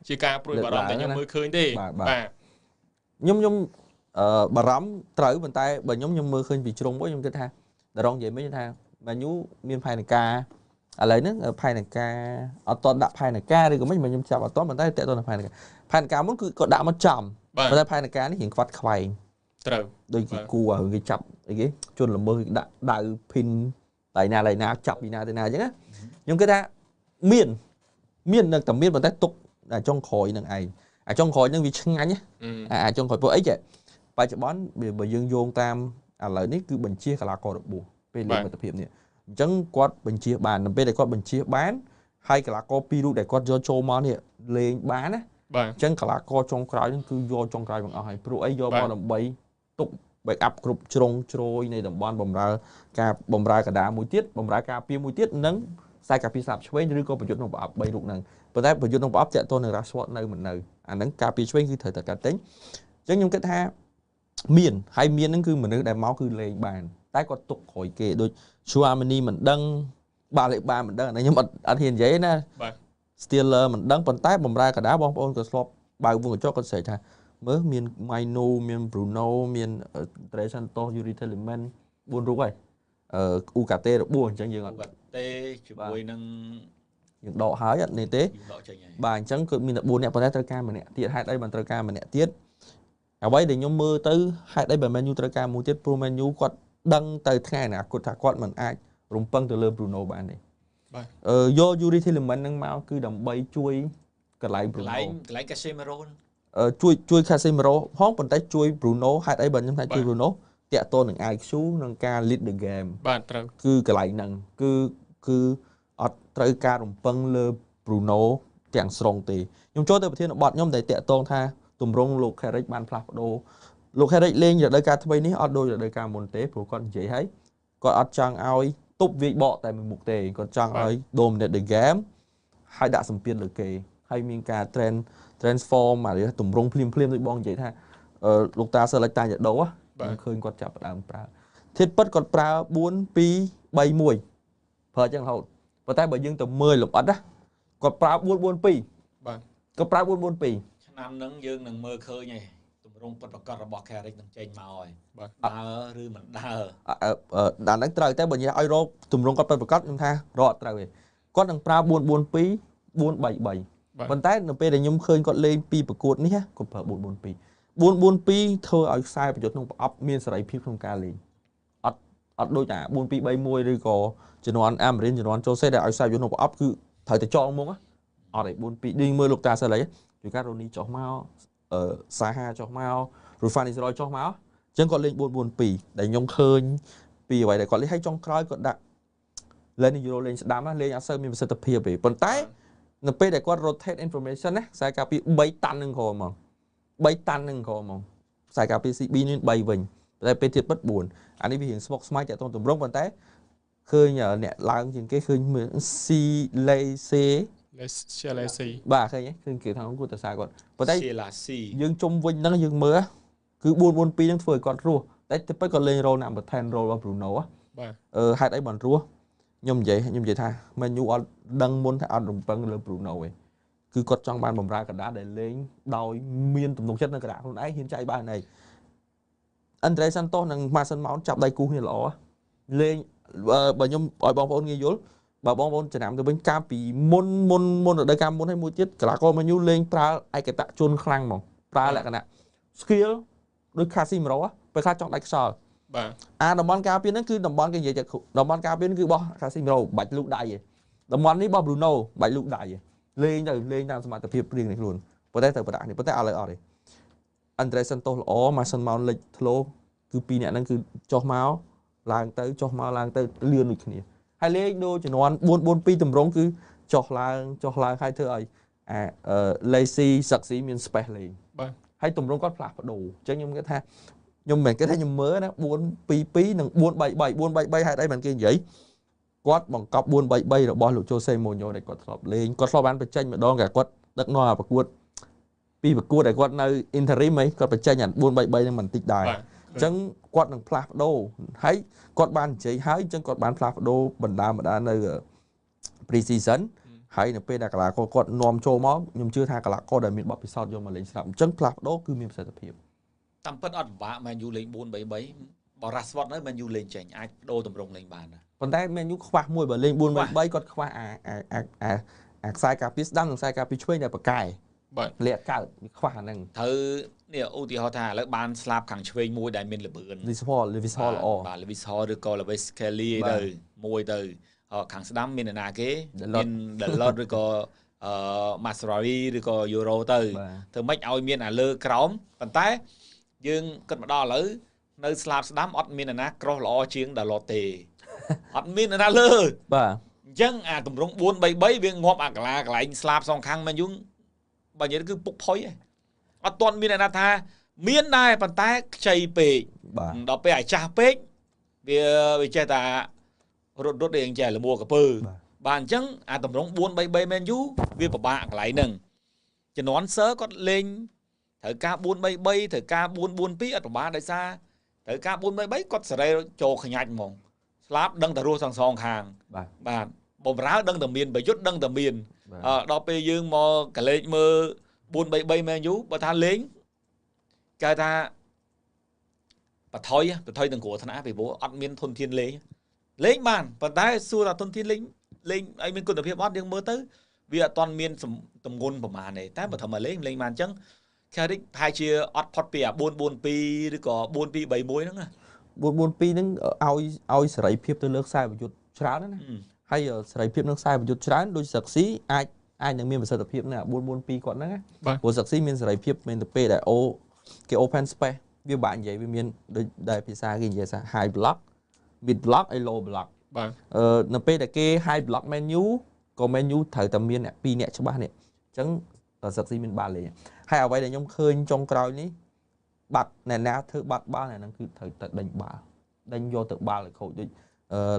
ជាការព្រួយបារម្ភដែលខ្ញុំមើលឃើញទេបាទខ្ញុំបារម្ភត្រូវប៉ុន្តែបើខ្ញុំមើលឃើញពីជ្រុងមួយខ្ញុំគិតថាដរងនិយាយមិញថាម៉ាញូមានផែនការឥឡូវហ្នឹងផែនការអត់តដាក់ផែនការឬក៏មិនខ្ញុំចាប់អត់តប៉ុន្តែតើតើផែនការមុនគឺគាត់ដាក់មកចំប៉ុន្តែផែនការនេះរៀងខ្វាត់ខ្វែងត្រូវដូចគេគួរគេចាប់អីគេជន់ល្មើសដាក់ដៅភិនឡៃណាចាប់ពីណាទៅណាអញ្ចឹងខ្ញុំគិតថាមាននៅតែមានប៉ុន្តែទុកចុងក្រោយនឹងឯងចុងក្រោយនឹងវាឆ្ងាញ់ចុងក្រោយពួកអីចេះបច្ចុប្បន្នបើយើងយោងតាមឥឡូវនេះគឺបញ្ជាកីឡាកររបួសពេលលេងមិត្តភាពនេះអញ្ចឹងគាត់បញ្ជាបានដល់ពេលដែលគាត់បញ្ជាបានហើយកីឡាករ2រូបដែលគាត់យកចូលមកនេះលេងបានណាបាទអញ្ចឹងកីឡាករចុងក្រោយនឹងគឺយកចុងក្រោយទាំងអស់ហើយព្រោះអីយកមកដើម្បីទុក backup គ្រប់ជ្រុងជ្រោយនៃតំបន់បំរើការបម្រើកដាមួយទៀតបម្រើការពារមួយទៀតនិងខ្សែការពារស្លាប់ឆ្វេងឬក៏ប្រយុទ្ធក្នុងប្រអប់3រូបហ្នឹងប៉ុន្តែប្រយុទ្ធក្នុងប្រអប់តាក់ទងនឹង Rashford នៅមិននៅអាហ្នឹងការពារឆ្វេងគឺត្រូវតែកាត់ទិញអញ្ចឹងខ្ញុំគិតថាមានហើយមានហ្នឹងគឺមនុស្សដែលមកគឺលេងបានតែគាត់ទុកក្រោយគេដូច Chouamani មិនដឹងបាលេបាមិនដឹងអានេះខ្ញុំអត់ហ៊ាននិយាយណាបាទ Steeler មិនដឹងប៉ុន្តែបម្រើកដាបងប្អូនក៏ធ្លាប់បើកវងកញ្ចក់គាត់ស្រែកថាមើលមាន Maino មាន Bruno មាន Trey Santos Yuri Tielemans 4រូបហើយUgarte របួសអញ្ចឹងយើងអត់ទេជាមួយនឹងយើងដកហើយអត់នេះទេបាទអញ្ចឹងគឺមានតែ4នាក់ប៉ុន្តែត្រូវការម្នាក់ទៀតហេតុអីបានត្រូវការម្នាក់ទៀតអ្វីដែលខ្ញុំមើលទៅហេតុអីបើ Man U ត្រូវការមួយទៀតព្រោះ Man U គាត់ដឹងទៅថ្ងៃណាគាត់ថាគាត់មិនអាចរំពឹងទៅលើ Bruno បានទេបាទយក Yuri Tielemans នឹងមកគឺដើម្បីជួយកន្លែង Bruno កន្លែង Casemiro ជួយ Casemiro ផងប៉ុន្តែជួយ Bruno ហេតុអីបើខ្ញុំថាជួយ Bruno តាក់ទងនឹង IQ នឹងការ lead the game បាទត្រូវគឺកន្លែងហ្នឹងគឺអត់ត្រូវការរំពឹងលើ Bruno ទាំងស្រុងទេខ្ញុំចូលទៅប្រធានបទខ្ញុំដែលតាក់ទងថាទម្រង់លោក Carrick បានផ្លាស់ប្ដូរលោក Carrick លេងរដូវកាលថ្មីនេះអត់ដូចរដូវកាលមុនទេព្រោះគាត់និយាយហើយគាត់អត់ចង់ឲ្យទប់វាយបកតែមួយមុខទេគាត់ចង់ឲ្យ dominate the game ហើយដាក់សម្ពាធលើគេហើយមានការ transform អាទម្រង់ភ្លាមដូចបងនិយាយថាលោកតាសិលតាញដូខ្ញុំឃើញគាត់ចាប់ផ្ដើមប្រើធាតពិតគាត់ប្រើ 4-2-3-1 ប្រើចឹងរហូតប៉ុន្តែបើយើងទៅមើលលម្អិតណាគាត់ប្រើ 4-4-2 បាទគាត់ប្រើ 4-4-2 ឆ្នាំហ្នឹងយើងនឹងមើលឃើញហើយទម្រង់ពិតប្រាកដរបស់ Carrick នឹងចេញមកហើយបាទដើរឬមិនដើរដល់ហ្នឹងត្រូវតែបើនិយាយឲ្យរកទម្រង់គាត់ពិតប្រាកដខ្ញុំថារកត្រូវទេគាត់នឹងប្រើ 4-4-2 4-3-3 ប៉ុន្តែនៅពេលដែលខ្ញុំឃើញគាត់លេងពីប្រកួតនេះគាត់ប្រើ 4-4-2 4-4-2 ធ្វើឲ្យខ្សែប្រយុទ្ធក្នុងប្រអប់មានសេរីភាពក្នុងការលេងអត់ដូចអា 4-2-3-1 ឬក៏ជំនាន់អាមេរិកជំនាន់ចូលសេដែលឲ្យខ្សែប្រយុទ្ធក្នុងប្រអប់គឺត្រូវតែចងមុខអត់ឯ 4-2 ដូចមើលលោកតាសិលអីជួយការ៉ូនីចុះមកសាហាចុះមករូហ្វានីសរ៉យចុះមកអញ្ចឹងគាត់លេង 4-4-2 ដែលខ្ញុំឃើញពីអ្វីដែលគាត់លេងឲ្យចុងក្រោយគាត់ដាក់លេងយូរ៉ូលេងស្ដាំលេងអត់សូវមានប្រសិទ្ធភាពទេប៉ុន្តែនៅពេលដែលគាត់ rotate information ណាខ្សែការពារ3តាន់នឹងក្រហ្មង3តាន់នឹងក្រហ្មងខ្សែការពារ CB នេះ3វិញតែពេលទៀតពិត4អានេះវារៀងស្មុគស្មាញតែទម្រង់ប៉ុន្តែឃើញអ្នកឡើងជាងគេឃើញមើល C លេ C Chelsea បាទឃើញគឺគេថាគាត់ទៅសារគាត់ប៉ុន្តែ Chelsea យើងជុំវិញហ្នឹងយើងមើលគឺ4-4-2ហ្នឹងធ្វើឲ្យគាត់រស់តែទៅក៏លេង role number 10 role របស់ Bruno បាទ ហេតុអីបានរស់ខ្ញុំនិយាយថា Man U អត់ដឹងមុនថាអត់រំពឹងលើ Bruno ទេគឺគាត់ចង់បានបម្រើកណ្ដាលដែលលេងដោយមានទំនុកចិត្តនៅកណ្ដាលខ្លួនឯងហ៊ានចែកបានឯង Andre Santos និង Mason Mount ចាប់ដៃគូគ្នាល្អលេងបើខ្ញុំឲ្យបងប្អូនងាយយល់បើបងប្អូនចំណាំទៅវិញកាលពីមុនរដូវកាលមុនហើយមួយទៀតកីឡាករ Man U លេងប្រើឯកតជនខ្លាំងហ្មងប្រើលក្ខណៈ skill ដូច Casemiro ពេលខ្លះចង់ដាច់ខ្សោយបាទតំបន់ការពារហ្នឹងគឺតំបន់គេនិយាយតែតំបន់ការពារគឺរបស់ Casemiro បាច់លូកដៃឯងតំបន់នេះរបស់ Bruno បាច់លូកដៃឯងលេងតាមសមត្ថភាពព្រៀងនៃខ្លួនប៉ុន្តែទៅប្រដាក់នេះប៉ុន្តែឥឡូវអត់ទេ Andre Santos ល្អ Mason Mount លេចធ្លោគឺពីរអ្នកហ្នឹងគឺចុះមកឡើងទៅចុះមកឡើងទៅលឿនដូចគ្នាហើយលេងដូចជំនាន់ 4-4-2 តម្រងគឺចុះឡើងហើយធ្វើឲ្យLacy Saxi មាន space លេងបាទហើយតម្រងគាត់ផ្លាស់ប្ដូរអញ្ចឹងខ្ញុំគិតថាខ្ញុំមិនមែនគិតថាខ្ញុំមើលណា 4-2-2 និង 4-3-3 ហេតុអីបានគេនិយាយគាត់បង្កប់ 4-3-3 របស់លោក Jose Mourinho ដែលគាត់ធ្លាប់លេងគាត់ធ្លាប់បានបញ្ចេញម្ដងតែគាត់ដឹកនាំប្រកួតដែលគាត់នៅ interim ហីគាត់បញ្ចេញអា 4-3-3 ហ្នឹងមិនតិចដែរអញ្ចឹងគាត់នឹងផ្លាស់ប្ដូរហើយគាត់បាននិយាយហើយអញ្ចឹងគាត់បានផ្លាស់ប្ដូរបណ្ដានៅ pre-season ហើយនៅពេលដែលកីឡាករគាត់នាំចូលមកខ្ញុំជឿថាកីឡាករដែលមានបទពិសោធន៍យកមកលេងស្រាប់អញ្ចឹងផ្លាស់ប្ដូរគឺមានប្រសិទ្ធភាពតាមពិតអត់ពិបាក Man U លេង 4-3-3 បើ Rashford នៅ Man U លេងចេញអាចបដូរទម្រង់លេងបានដែរប៉ុន្តែ Man U ខ្វះមួយបើលេង 4-3-3 គាត់ខ្វះអាខ្សែការពារស្ដាំនិងខ្សែការពារឆ្វេងដែលប្រកែបាទលាក់កើតខ្វះអាហ្នឹងត្រូវនេះឧទាហរណ៍ថាឥឡូវបានស្លាប់ខាងឆ្វេងមួយដែលមានល្បឿន Lewis Hall ល្អបាទ Lewis Hall ឬក៏ Lewis Kelly ទៅមួយទៅខាងស្ដាំមានអ្នកណាគេមាន Dalot ឬក៏Masraoui ឬក៏ Euro ទៅធ្វើម៉េចឲ្យមានអាលើក្រោមប៉ុន្តែយើងគិតមកដល់ឥឡូវនៅស្លាប់ស្ដាំអត់មានអ្នកណា cross ល្អជាង Dalot ទេអត់មានអ្នកណាលើបាទអញ្ចឹងអាតម្រង 4-3-3 វាងាប់អាកន្លែងស្លាប់សងខាងMan Uបើនិយាយគឺពុកផុយអត់ទាន់មានអ្នកណាថាមានដែរប៉ុន្តែខ្ចីពេកដល់ពេលអាចាស់ពេកវាចេះតែរត់រៀងចេះលមួកពើបាទអញ្ចឹងអាតម្រង 4-3-3 Man U វាពិបាកកន្លែងហ្នឹងជំនាន់សើគាត់លេងត្រូវការ 4-3-3 ត្រូវការ 4-4-2 អត់ពិបាកដោយសារត្រូវការ 4-3-3 គាត់សេរីចូលខ្ញាច់ហ្មងស្លាប់ដឹងតែរស់សងខាងបាទបំរើដឹងតែមានប្រយុទ្ធដឹងតែមានដល់ពេលយើងមកកលេចមើល 4-3-3 Man U បើថាលេងគេថាបថុយទាំងគ្រោះថ្នាក់ពីព្រោះអត់មានធនធានលេងបានប៉ុន្តែសួរថាធនធានលេងឲ្យមានគុណភាពអត់យើងមើលទៅវាអត់ទាន់មានទម្ងន់ប្រមាណទេតែបើថាមកលេងបានអញ្ចឹង Carrick ប្រហែលជាអត់ផុតពីអា 4-4-2 ឬក៏ 4-2-3-1 ហ្នឹងណា 4-4-2 ហ្នឹងឲ្យសេរីភាពទៅលើខ្សែប្រយុទ្ធច្រើនណាហើយសេរីភាពនឹងខ្សែប្រយុទ្ធច្រើនដូច Saxi អាចនឹងមានប្រសិទ្ធភាពនៅ 4-4-2 គាត់ហ្នឹងព្រោះ Saxi មានសេរីភាពមានទៅពេលដែលគេ open space វាបាក់និយាយវាមានដូចដែលភាសាគេនិយាយថា high block mid block ហើយ low block បាទនៅពេលដែលគេ high block Man U ក៏ Man U ត្រូវតែមានអ្នក2អ្នកច្បាស់នេះអញ្ចឹង Saxi មានបាល់លេងហើយអ្វីដែលខ្ញុំឃើញចុងក្រោយនេះបាត់អ្នកណាធ្វើបាត់បាល់អាហ្នឹងគឺត្រូវតែដេញបាល់ដេញយកទៅបាល់ឲ្យខូចដូច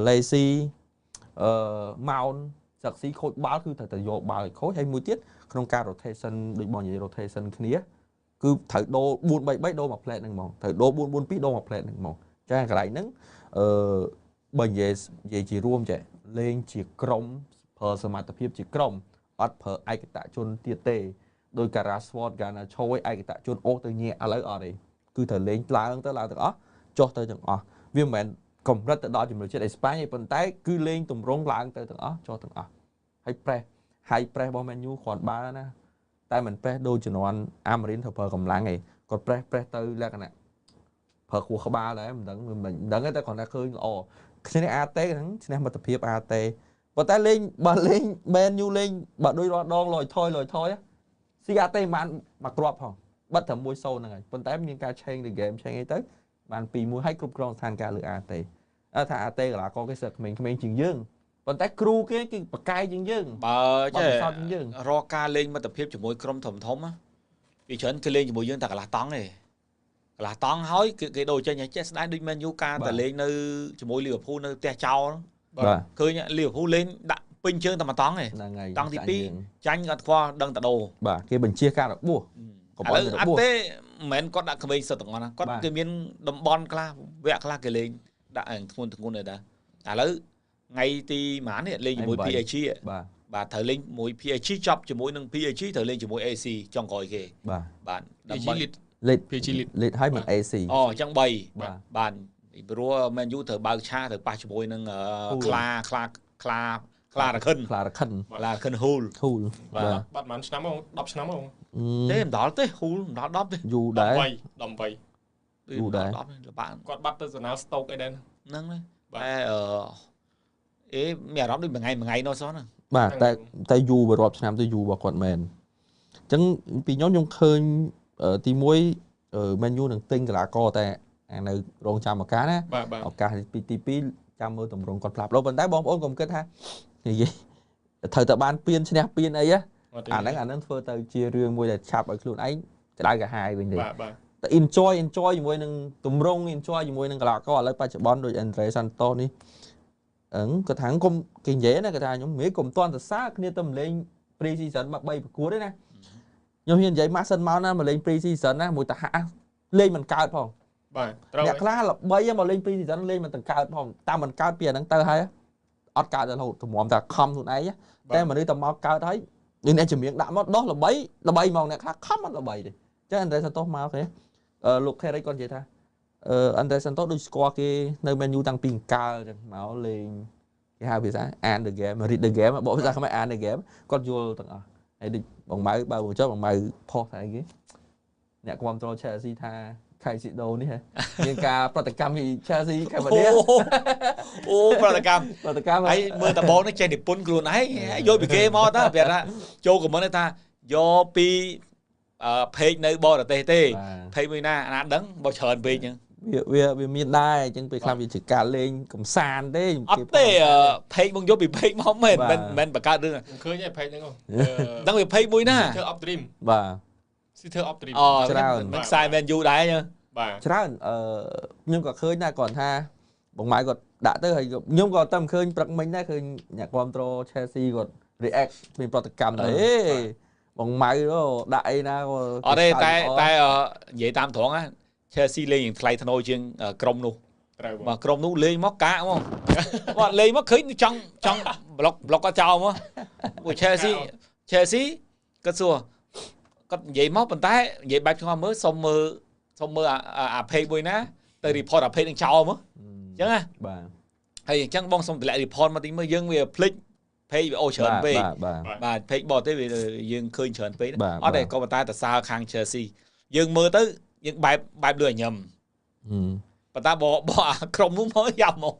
Lacy Mount Saxi ខូចបាល់គឺត្រូវតែយកបាល់ឲ្យខូចហើយមួយទៀតក្នុងការ rotation ដូចបងនិយាយ rotation គ្នាគឺត្រូវដូរ 4-3-3 ដូរមក plate ហ្នឹងហ្មងត្រូវដូរ 4-4-2 ដូរមក plate ហ្នឹងហ្មងចាកន្លែងហ្នឹងបើនិយាយជារួមចេះលេងជាក្រុមប្រើសមត្ថភាពជាក្រុមអត់ប្រើឯកតជនទៀតទេដោយការ Rashford កាលណាឈរឯកតជនអូសទៅញាក់ឥឡូវអត់ទេគឺត្រូវលេងឡើងទាំងអស់ចុះទៅទាំងអស់វាមិនមែនកម្រិតទៅដល់ជំនឿជាតិអេស្ប៉ាញទេប៉ុន្តែគឺលេងទម្រង់ឡើងទៅទាំងអស់ចុះទាំងអស់ហើយ press របស់ Man U គ្រាន់បើណាតែមិន press ដូចជំនាន់ Amarin ទៅប្រើកម្លាំងទេគាត់ press ទៅលក្ខណៈប្រើខួរក្បាលដែរមិនដឹងទេតែគ្រាន់តែឃើញល្អឈ្នះ AT ហ្នឹងឈ្នះមិត្តភាព AT ប៉ុន្តែលេង Man U លេងបើដូចរាល់ដងលយថយស៊ី AT បានមកគ្រាប់ផងបិទតែ 1-0 ហ្នឹងហើយប៉ុន្តែមានការ change the game change អីទៅបាន 2-1 ហើយគ្រប់គ្រងស្ថានភាពលើ AT ថា AT កីឡាករគេសើក្មេងៗជាងយើងប៉ុន្តែគ្រូគេគឺបកកាយជាងយើងបើចេះរកការលេងមិត្តភាពជាមួយក្រុមធំពីច្រើនគេលេងជាមួយយើងតែកន្លះតង់ទេកន្លះតង់ហើយគេដូរចេញចេះស្ដាយដូច Man U ការតែលេងនៅជាមួយ Liverpool នៅផ្ទះចោលបាទឃើញ Liverpool លេងដាក់ ពេញជើងតែម្ដងឯង ហ្នឹងហើយ តង់ទី2ចាញ់គាត់ខ្វល់ដឹងតដោ បាទគេបញ្ជាការរបួស ឥឡូវអត់ទេមិនមែនគាត់ដាក់ក្មេងសិតទាំងអស់ណាគាត់គេមានតំបន់ខ្លះវគ្គខ្លះគេលេងដាក់ធ្ងន់នេះដែរឥឡូវថ្ងៃទីម៉ាននេះលេងជាមួយ PAG បាទត្រូវលេងមួយ PAG ចប់ជាមួយនឹង PAG ត្រូវលេងជាមួយ AC ចុងក្រោយគេបាទ PAG លេត PAG លេតឲ្យមិន AC អូអញ្ចឹង3បាទព្រោះ Man U ត្រូវបើកឆាត្រូវប៉ះជាមួយនឹងខ្លារខិនហូល បាទបាត់ប្រហែលឆ្នាំមក10ឆ្នាំមកទេមិនដល់ទេហូលមិនដល់10ទេ យូរដែរ 18យូរដែរល្បាក់ គាត់បាត់ទៅសណាស្តុកអីដែរហ្នឹងតែមានអារម្មណ៍ដូចមួយថ្ងៃនោះសោះហ្នឹង បាទតែយូររាប់ឆ្នាំទៅយូររបស់គាត់មែនអញ្ចឹងពីខ្ញុំឃើញទី1 Man U នឹងទិញកីឡាករតែនៅរងចាំឱកាសណាឱកាសទី2ចាំមើលតម្រង់គាត់ផ្លាប់លោប៉ុន្តែបងប្អូនកុំគិតថានិយាយត្រូវតែបានពៀនឈ្នះពៀនអីអាហ្នឹងធ្វើទៅជារឿងមួយដែលឆាប់ឲ្យខ្លួនឯងក្តៅកាហាយវិញទេតែ enjoy ជាមួយនឹងតម្រង់ enjoy ជាមួយនឹងកីឡាករឥឡូវបច្ចុប្បន្នដូច Andre Santos នេះគាត់ថាគុំគេនិយាយណាគាត់ថាខ្ញុំមិនកុំតន់សរសើរគ្នាទៅលេង pre-season មក3ប្រកួតទេណាខ្ញុំហ៊ាននិយាយ Mason Mount ណាមកលេង pre-season ណាមួយតាហាលេងមិនកើតផងបាទត្រូវអ្នកខ្លះល្បីមកលេង pre-season លេងមិនទាំងកើតផងតាមមិនកើតពីអាហ្នឹងទៅហើយអត់កើតទៅរហូតតម្រាំតែខំខ្លួនឯងតែមនុស្សតែមកកើតហើយអ្នកជំនាញដាក់មកដោះល្បីមកអ្នកខ្លះខំអត់ល្បីទេចឹង Andre Santos មកទេលោក Kerry គាត់និយាយថាAndre Santos ដូចស្គាល់គេនៅ Man U តាំងពីអង្កើចឹងមកលេងគេហៅភាសា and the game read the game បកភាសាខ្មែរ and the game គាត់យល់ទាំងអស់ហើយដូចបងម៉ៅបើមកចុះបងម៉ៅផុសថាអីគេអ្នកគ្រប់គ្រង Chelsea ថាខៃស៊ីដូនេះហ៎មានការប្រតិកម្មពី Chelsea ខេមនេះអូប្រតិកម្មហើយមើលតបងនេះចេះនិពន្ធខ្លួនឯងយកពីគេមកតើប្រាប់ថាចូលខមមិនថាយកពីpage នៅបរទេសទេ page មួយណាអាណាដឹងបើច្រើនពេកអញ្ចឹងវាមានដែរអញ្ចឹងពេលខ្លះវាជាការលេងកំសាន្តទេអត់ទេ page មកយកពី page មកមិនបង្កើតរឿងឃើញឯ page ហ្នឹងដឹងវា page មួយណា City of Dream បាទ City of Dream ច្រើនមិនខ្សែ Man U ដែរបាទច្រើនខ្ញុំក៏ឃើញដែរគាត់ថាបងម៉ៅគាត់ដាក់ទៅហើយខ្ញុំក៏តែមិនឃើញព្រឹកមិញដែរឃើញអ្នកគ្រប់គ្រង Chelsea គាត់ react មានប្រតិកម្មទៅបងម៉ៅដាក់អីណាអត់ទេតែនិយាយតាមត្រង់ណា Chelsea លេងយ៉ាងថ្លៃថ្នូរជាងក្រុមនោះបាទក្រុមនោះលេងមកកាកមកបាទលេងមកឃើញចង់ប្លុកក៏ចោលមកពួក Chelsea គាត់សួរគាត់និយាយមកប៉ុន្តែនិយាយបែបឆ្ងល់មើលសុំមើលអា page មួយណាទៅ report អា page នឹងចោលមកអញ្ចឹងណាបាទហើយអញ្ចឹងបងសុំតម្លាក់ report មកតិចមើលយើងវាភ្លេចpage វាអូច្រើនពេកបាទ page បតទេយើងឃើញច្រើនពេកអត់ទេក៏ប៉ុន្តែតសើខាង Chelsea យើងមើលទៅយើងបែបលឿនញឹមប៉ុន្តែបើក្រុមនោះមកយ៉ាប់មក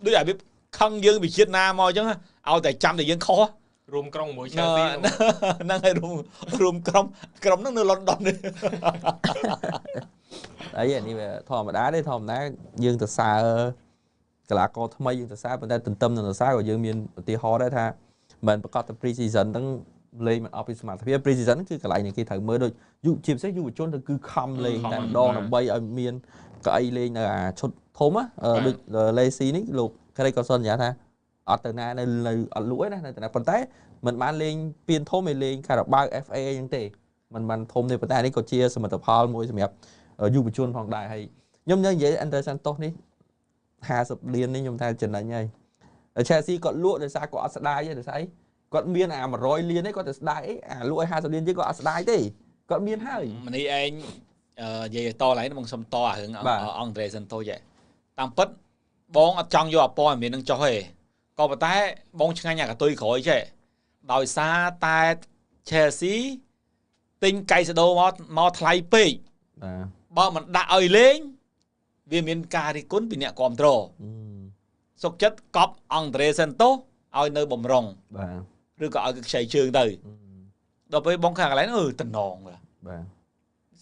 ដូចអាវាខឹងយើងវិជាតិណាមកអញ្ចឹងឲ្យតែចាំតែយើងខុសរួមក្រុមមួយ Chelsea ហ្នឹងហើយរួមក្រុមហ្នឹងនៅ London នេះអីនេះវាធម្មតាទេធម្មតាយើងទៅសើកីឡាករថ្មីយើងទៅសើប៉ុន្តែទន្ទឹមនឹងទៅសើក៏យើងមានឧទាហរណ៍ដែរថាមិនប្រកាសទៅ pre-season ហ្នឹងលេងមិនអស់ពីសមត្ថភាព pre-season គឺកន្លែងនេះគេត្រូវមើលដូចជាពិសេសយុវជនទៅគឺខំលេងតែម្ដងដើម្បីឲ្យមានកៅអីលេងនៅអាឈុតធំដូច Lacy នេះលោក Kerry ក៏សន្យាថាអត់ទៅណានៅអត់លក់ទេណានៅតែប៉ុន្តែមិនបានលេងពៀនធំឯលេងការបាវ FA អីហ្នឹងទេមិនបានធំទេប៉ុន្តែនេះក៏ជាសមិទ្ធផលមួយសម្រាប់យុវជនផងដែរហើយខ្ញុំនិយាយ Andre Santos នេះ50លាននេះខ្ញុំថាចំណេញហើយ Chelsea គាត់លក់ដោយសារគាត់អត់ស្ដាយទេដោយសារអីគាត់មានអា100លានឯងគាត់ទៅស្ដាយអីអាលក់ឲ្យ50លានទៀតគាត់អត់ស្ដាយទេគាត់មានហើយម្នេះឯងនិយាយតឡើងបងសុំតរឿងAndre Santos តាមពិតបងអត់ចង់យកអពតមាននឹងចុះទេក៏ប៉ុន្តែបងឆ្ងាញ់អាកតុយក្រោយចេះដោយសារតែ Chelsea ទិញកៃសាដូមកថ្លៃពេកបើមិនដាក់ឲ្យលេងវាមានការរិះគន់ពីអ្នកគ្រប់គ្រងសុកចិត្តកប់Andre Santosឲ្យនៅបំរុងបាទឬក៏ឲ្យខ្ចីជើងទៅដល់ពេលបងខាងកន្លែងតំណងបាទ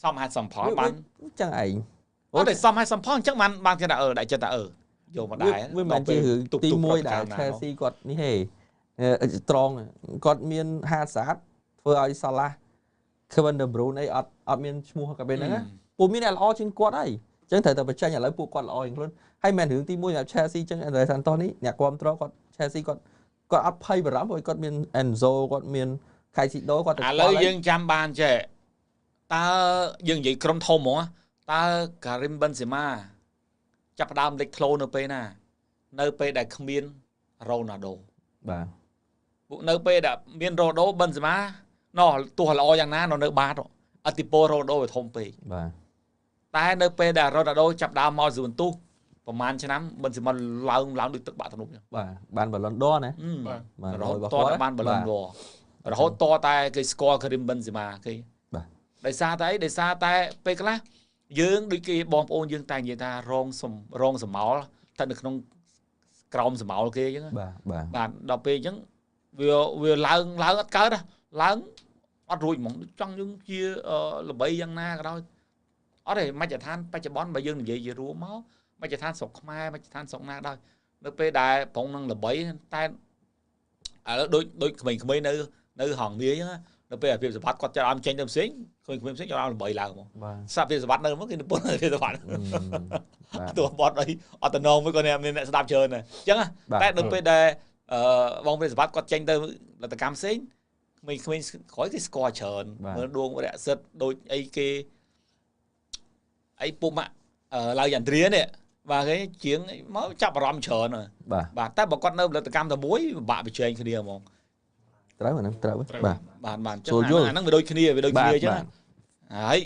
សមហេតុសំផលបានអញ្ចឹងឯងអត់តែសមហេតុសំផលអញ្ចឹងបានគេថាដាក់ចិត្តថាយកមកដែរវាមិនជារឿងទី1ដែល Chelsea គាត់នេះហេត្រង់គាត់មាន50ធ្វើឲ្យសាឡា Kevin De Bruyne អីអត់មានឈ្មោះកាលពេលហ្នឹងពូមានអ្នកល្អជាងគាត់ហើយ ចឹងត្រូវតែបញ្ចេញឥឡូវពួកគាត់ល្អយ៉ាងខ្លួនហើយមិនរឿងទី1អ្នក Chelsea ចឹង Andre Santos នេះអ្នកគ្រប់គ្រងគាត់ Chelsea គាត់អត់ភ័យបារម្ភព្រោះគាត់មាន Enzo គាត់មាន Caicedo គាត់ទៅឥឡូវយើងចាំបានចេះតើយើងនិយាយក្រុមធំហ្មងតើ Karim Benzema ចាប់ផ្ដើមលេចធ្លោនៅពេលណានៅពេលដែលគ្មាន Ronaldo បាទពួកនៅពេលដែលមាន Ronaldo Benzema ណោះទោះល្អយ៉ាងណានៅបាតអតិពល Ronaldo វាធំពេកបាទតែនៅពេលដែល Ronaldo ចាប់ដើមមកស៊ូនទុះប្រហែលឆ្នាំ Benzema ឡើងដូចទឹកបាក់ទំនប់ចឹងបាទបាន Ballon d'Or ណាបាទរហូតតតែបាន Ballon d'Or រហូតតតែគេស្គាល់ Karim Benzema គេបាទដោយសារតែពេលខ្លះយើងដូចគេបងប្អូនយើងតែនិយាយថារងសម្ោលតែនៅក្នុងក្រោមសម្ោលគេអញ្ចឹងបាទដល់ពេលអញ្ចឹងវាឡើងអត់កើតឡើងអត់រួចហ្មងចង់យើងជាល្បីយ៉ាងណាក៏ដោយអត់ទេមជ្ឈដ្ឋានបច្ចុប្បន្នបើយើងនិយាយជារួមមកមជ្ឈដ្ឋានស្រុកខ្មែរមជ្ឈដ្ឋានស្រុកណាដោយនៅពេលដែលប្រងនឹងល្បីតែឥឡូវដូចក្មេងៗនៅហងវាអញ្ចឹងនៅពេលអាភិបសម្បត្តិគាត់ចាប់អមចេញទៅផ្សេងក្មេងៗផ្សេងចាប់អមល្បីឡើងហ្មងសាភិបសម្បត្តិនៅមកគេនិពន្ធអាភិបសម្បត្តិទោះបត់អីអត់តំណងមួយក៏មានអ្នកស្ដាប់ច្រើនដែរអញ្ចឹងតែដល់ពេលដែលបងភិបសម្បត្តិគាត់ចេញទៅលទ្ធកម្មផ្សេងក្មេងៗក្រោយគេស្គាល់ច្រើនមើលដួងរៈសិទ្ធដូចអីគេអីពុកម៉ាក់ឡើយយ៉ាន់ទ្រានេះបាទគេជាងមកចាប់អារម្មណ៍ច្រើនបាទតែបើគាត់នៅផលិតកម្មតែមួយពិបាកបញ្ចេញគ្នាហ្មងត្រូវអាហ្នឹងត្រូវបាទចឹងអាហ្នឹងវាដូចគ្នាអញ្ចឹងហើយ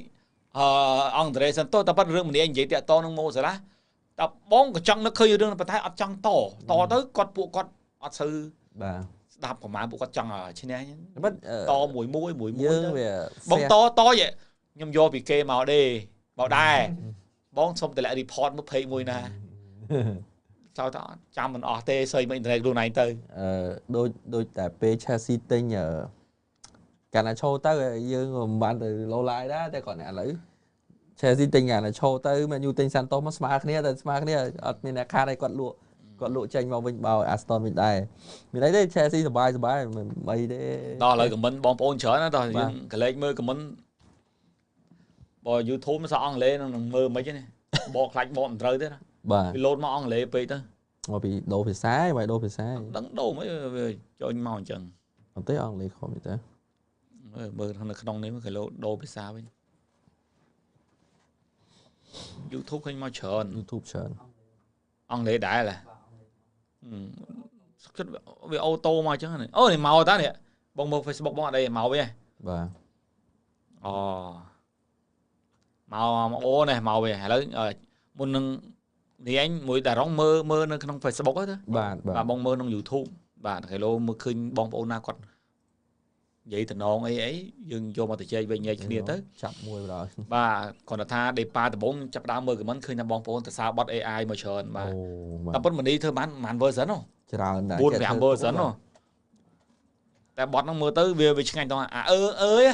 អង់ដ្រេសាន់តូសតែប៉ាត់រឿងម្នាក់និយាយតាក់តនឹងម៉ូសាឡាតែបងក៏ចង់នឹកឃើញរឿងប៉ុន្តែអត់ចង់តទៅពួកគាត់អត់សូវបាទស្ដាប់ប្រហែលពួកគាត់ចង់ឈ្នះបាត់តមួយយើងវាបងតខ្ញុំយកពីគេមកទេមកដែរបងសុំតម្លាក់ report មក page មួយណាចោលតចាំមិនអស់ទេស្អីមកអ៊ីនធឺណិតខ្លួនឯងទៅដូចតែពេល Chelsea ទិញកាណាឆូទៅយើងមិនបានទៅឡូឡាយដែរតែគាត់ឥឡូវ Chelsea ទិញកាណាឆូទៅ Man U ទិញ Santos មកស្មើគ្នាតែស្មើគ្នាអត់មានអ្នកខាតឲ្យគាត់លក់ចេញមកវិញបើ Aston វិញដែរមានអីទេ Chelsea សប្បាយមិនអីទេដល់ឥឡូវ comment បងប្អូនច្រើនណាស់ដល់យើងកលេចមើល comment បើ YouTube មិនសអង់គ្លេសនឹងមើលមិនទេបកខ្លាច់បកមិនត្រូវទេណាបាទវាលោតមកអង់គ្លេសពេកទៅមកពីដូរភាសាហើយដូរភាសាដឹងដូរមិនវាចូលមកអញ្ចឹងអត់ទេអង់គ្លេសខំទេមើលនៅក្នុងនេះគេលោតដូរភាសាវិញ YouTube ឃើញមកច្រើន YouTube ច្រើនអង់គ្លេសដែរសុខចិត្តវាអូតូមកអញ្ចឹងអូនេះមកតានេះបងមើល Facebook បងអត់អីមកវិញបាទអូមកអូនេះមកវិញឥឡូវមុននឹងនេះឯងមួយតារងមើលនៅក្នុង Facebook ទៅបាទបងមើលក្នុង YouTube បាទគេលោមើលឃើញបងប្អូនណាគាត់និយាយតំណងអីយើងយកមកទៅចែកវិញញែកគ្នាទៅចាប់មួយបណ្ដោយបាទគាត់ថាដេប៉ាដំបងចាប់ដើមមើល comment ឃើញថាបងប្អូនទៅសារបត់ AI មកច្រើនបាទតែប៉ុន្តែនេះធ្វើបាន version ហ៎ច្រើនដែរ 4-5 version ហ៎តែបត់ហ្នឹងមើលទៅវាឆ្ងាញ់តោះអើយ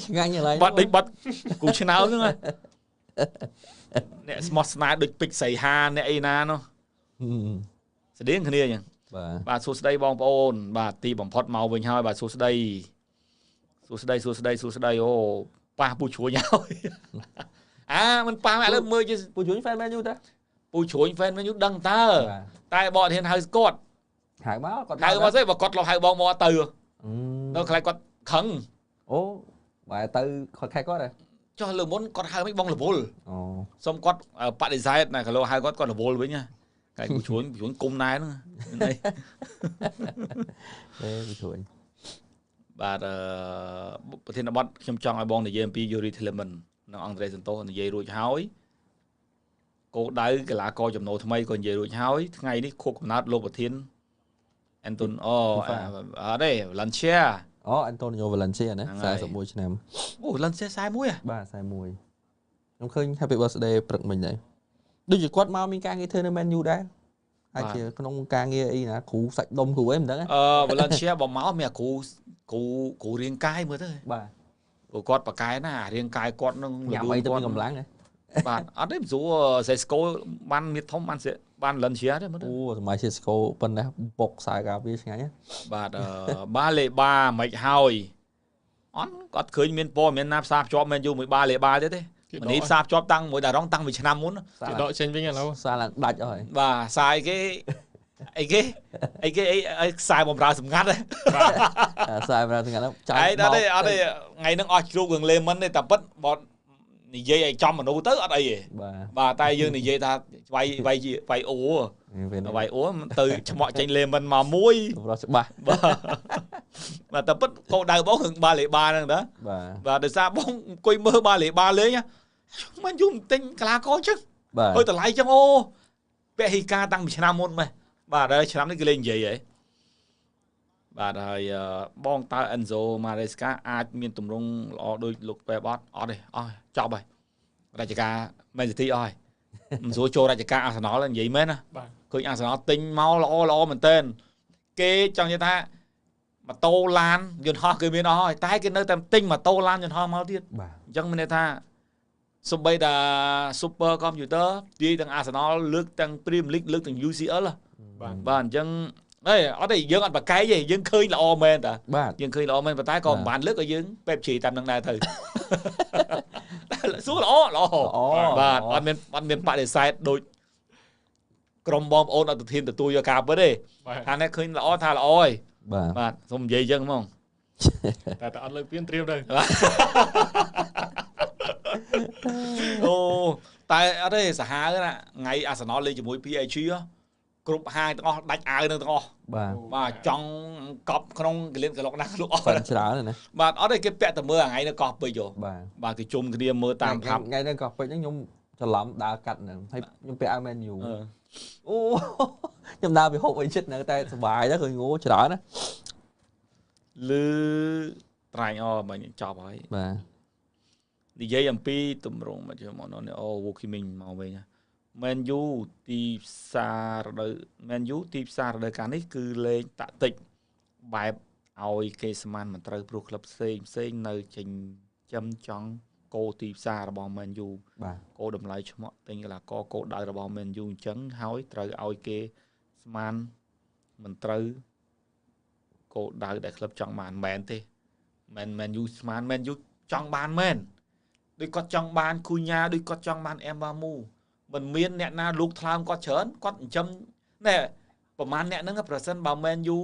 ឆ្ងាញ់ឡើយបត់ដូចបត់គូឆ្នោតហ្នឹងអ្នកស្មោះស្នេហ៍ដូចពេជ្រសីហាអ្នកអីណានោះស្តៀងគ្នាអញ្ចឹងបាទសួស្ដីបងប្អូនបាទទីបំផុតមកវិញហើយបាទសួស្ដីអូប៉ះពូជ្រួញហើយមិនប៉ះឥឡូវមើលជាពូជ្រួញ fan Man U តាពូជ្រួញ fan Man U ដឹងតើតែបកធានហៅគាត់ហៅមកគាត់ហៅមកស្អីបើគាត់លោហៅបងមកទៅនៅខ្លាចគាត់ខឹងអូបែរទៅគាត់ខែគាត់ហ៎ចុះលើមុនគាត់ហៅមិនបងរវល់សុំគាត់បដិសេធណាក៏លោហៅគាត់រវល់វិញណាកាយពូជ្រួញគុំណែហ្នឹងពូជ្រួញបាទប្រធានបទខ្ញុំចង់ឲ្យបងនិយាយអំពី Yuri Tillman និង Andre Santos និយាយរួចហើយគោលដៅកីឡាករចំណូលថ្មីក៏និយាយរួចហើយថ្ងៃនេះខួបកំណើតលោកប្រធានអេនតូនអត់ទេ Valencia Antonio Valencia ណា41ឆ្នាំអូ Valencia 41បាទ41ខ្ញុំឃើញ Happy Birthday ព្រឹកមិញដែរដូចជាគាត់មកមានការងារធ្វើនៅ Man U ដែរហើយជាក្នុងការងារអីណាគ្រូសាច់ដុំគ្រូអីមិនដឹងValencia បើមកមានគ្រូរាងកាយមើលទៅបាទព្រោះគាត់បកកែណារាងកាយគាត់នឹងញ៉ាំអីទៅមានកម្លាំងបាទអត់ទេព្រោះ Sesko បានមានធំបាន Valencia ទេមើលអូសម័យ Sesko ប៉ុណ្ណាបុកខ្សែកាវាឆ្ងាញ់បាទបាលេបាមិនហើយអត់ឃើញមានព័ត៌មានណាផ្សារភ្ជាប់ Man U មួយបាលេបាទេ នេះផ្សារភ្ជាប់តាំងមួយតារងតាំងពីឆ្នាំមុន គេដកចេញវិញឥឡូវ សារឡើងដាច់អស់ហើយ បាទខ្សែគេអីខ្សែបំរើសម្ងាត់ សារប្រើថ្ងៃហ្នឹងចា អីដល់ទេអត់ទេថ្ងៃហ្នឹងអស់ជ្រូករឿងលេមិនទេតែប៉ិតបើនិយាយឲ្យចំមនុស្សទៅអត់អីទេ បាទតែយើងនិយាយថាវាយអូវាយអូទៅឆ្មក់ចេញលេមិនមកមួយ រស់ច្បាស់ បាទតែប៉ិតកោដៅបងរឿងបាលេបាហ្នឹងតា បាទដោយសារបងអង្គុយមើលបាលេបាលេងមិនយូរទិញកីឡាករចឹង បាទ អើតម្លៃចឹងអូពហិការតាំងពីឆ្នាំមុនម៉េះបាទហើយឆ្នាំនេះគេលេងនិយាយហ៎បាទហើយបងតើ Enzo Maresca អាចមានទម្រង់ល្អដូចលោកពេបអត់ទេអស់ចប់ហើយរជ្ជកាល Man City អស់ហើយមិនស្រួលចូលរជ្ជកាល Arsenal និយាយមែនណាបាទឃើញ Arsenal ទិញមកល្អមែនតើគេចង់និយាយថាម៉ូតូឡានយន្តហោះគឺមានអស់ហើយតែគេនៅតែទិញម៉ូតូឡានយន្តហោះមកទៀតបាទអញ្ចឹងមានន័យថាសំបីតា Super Computer ទាយទាំង Arsenal លើកទាំង Premier League លើកទាំង UCL បាទអញ្ចឹងអត់ទេយើងអត់ប្រកែកទេយើងឃើញល្អមែនតាយើងឃើញល្អមែនប៉ុន្តែក៏មិនបានលើកឲ្យយើងពេបជ្រីតាមនឹងដែរទៅសួរល្អបាទអត់មានបដិសេធដូចក្រុមបងប្អូនអត់ធានទទួលយកការពិតទេថានេះឃើញល្អថាល្អហើយបាទសូមនិយាយអញ្ចឹងហ្មងតែអត់លើកពីត្រៀមទៅអូតែអត់ទេសាហាវណាថ្ងៃ Arsenal លេងជាមួយ PSG គ្រប់ហាងទាំងអស់ដាច់អាវនឹងទាំងអស់បាទចង់កប់ក្នុងកលៀនកឡុកណាលោកអស់ច្រើនណាបាទអត់ទេគេពាក់តែមើលថ្ងៃនៅកោះពេជ្របាទគេជុំគ្នាមើលតាមផាប់ថ្ងៃនៅកោះពេជ្រហ្នឹងខ្ញុំច្រឡំដើរកាត់ហ្នឹងហើយខ្ញុំពាក់អាវ Man U អូខ្ញុំដើរពីហូបអីចិត្តហ្នឹងតែសុបាយដែរឃើញងោច្រើនណាលឺត្រាញ់មិញចប់ហើយបាទនិយាយអំពីទម្រង់មកមកនោះអូ Walking មកវិញMan U ទីផ្សាររដូវ Man U ទីផ្សាររដូវកាលនេះគឺលេងតាក់ទិចបែបឲ្យគេស្មានមិនត្រូវព្រោះក្លឹបផ្សេងនៅចិញ្ចឹមចង់គោទីផ្សាររបស់ Man U បាទគោតម្លៃឈ្មោះទិញកីឡាករគោដៅរបស់ Man U អញ្ចឹងហើយត្រូវឲ្យគេស្មានមិនត្រូវគោដៅដែលក្លឹបចង់បានមែនទេមែន Man U ស្មាន Man U ចង់បានមែនដូចគាត់ចង់បានគូញ៉ាដូចគាត់ចង់បានអេមបាមូមិនមានអ្នកណាលោកថ្លើមគាត់ច្រើនគាត់ចិញ្ចឹមណែប្រហែលអ្នកហ្នឹងប្រសិនបើ Man U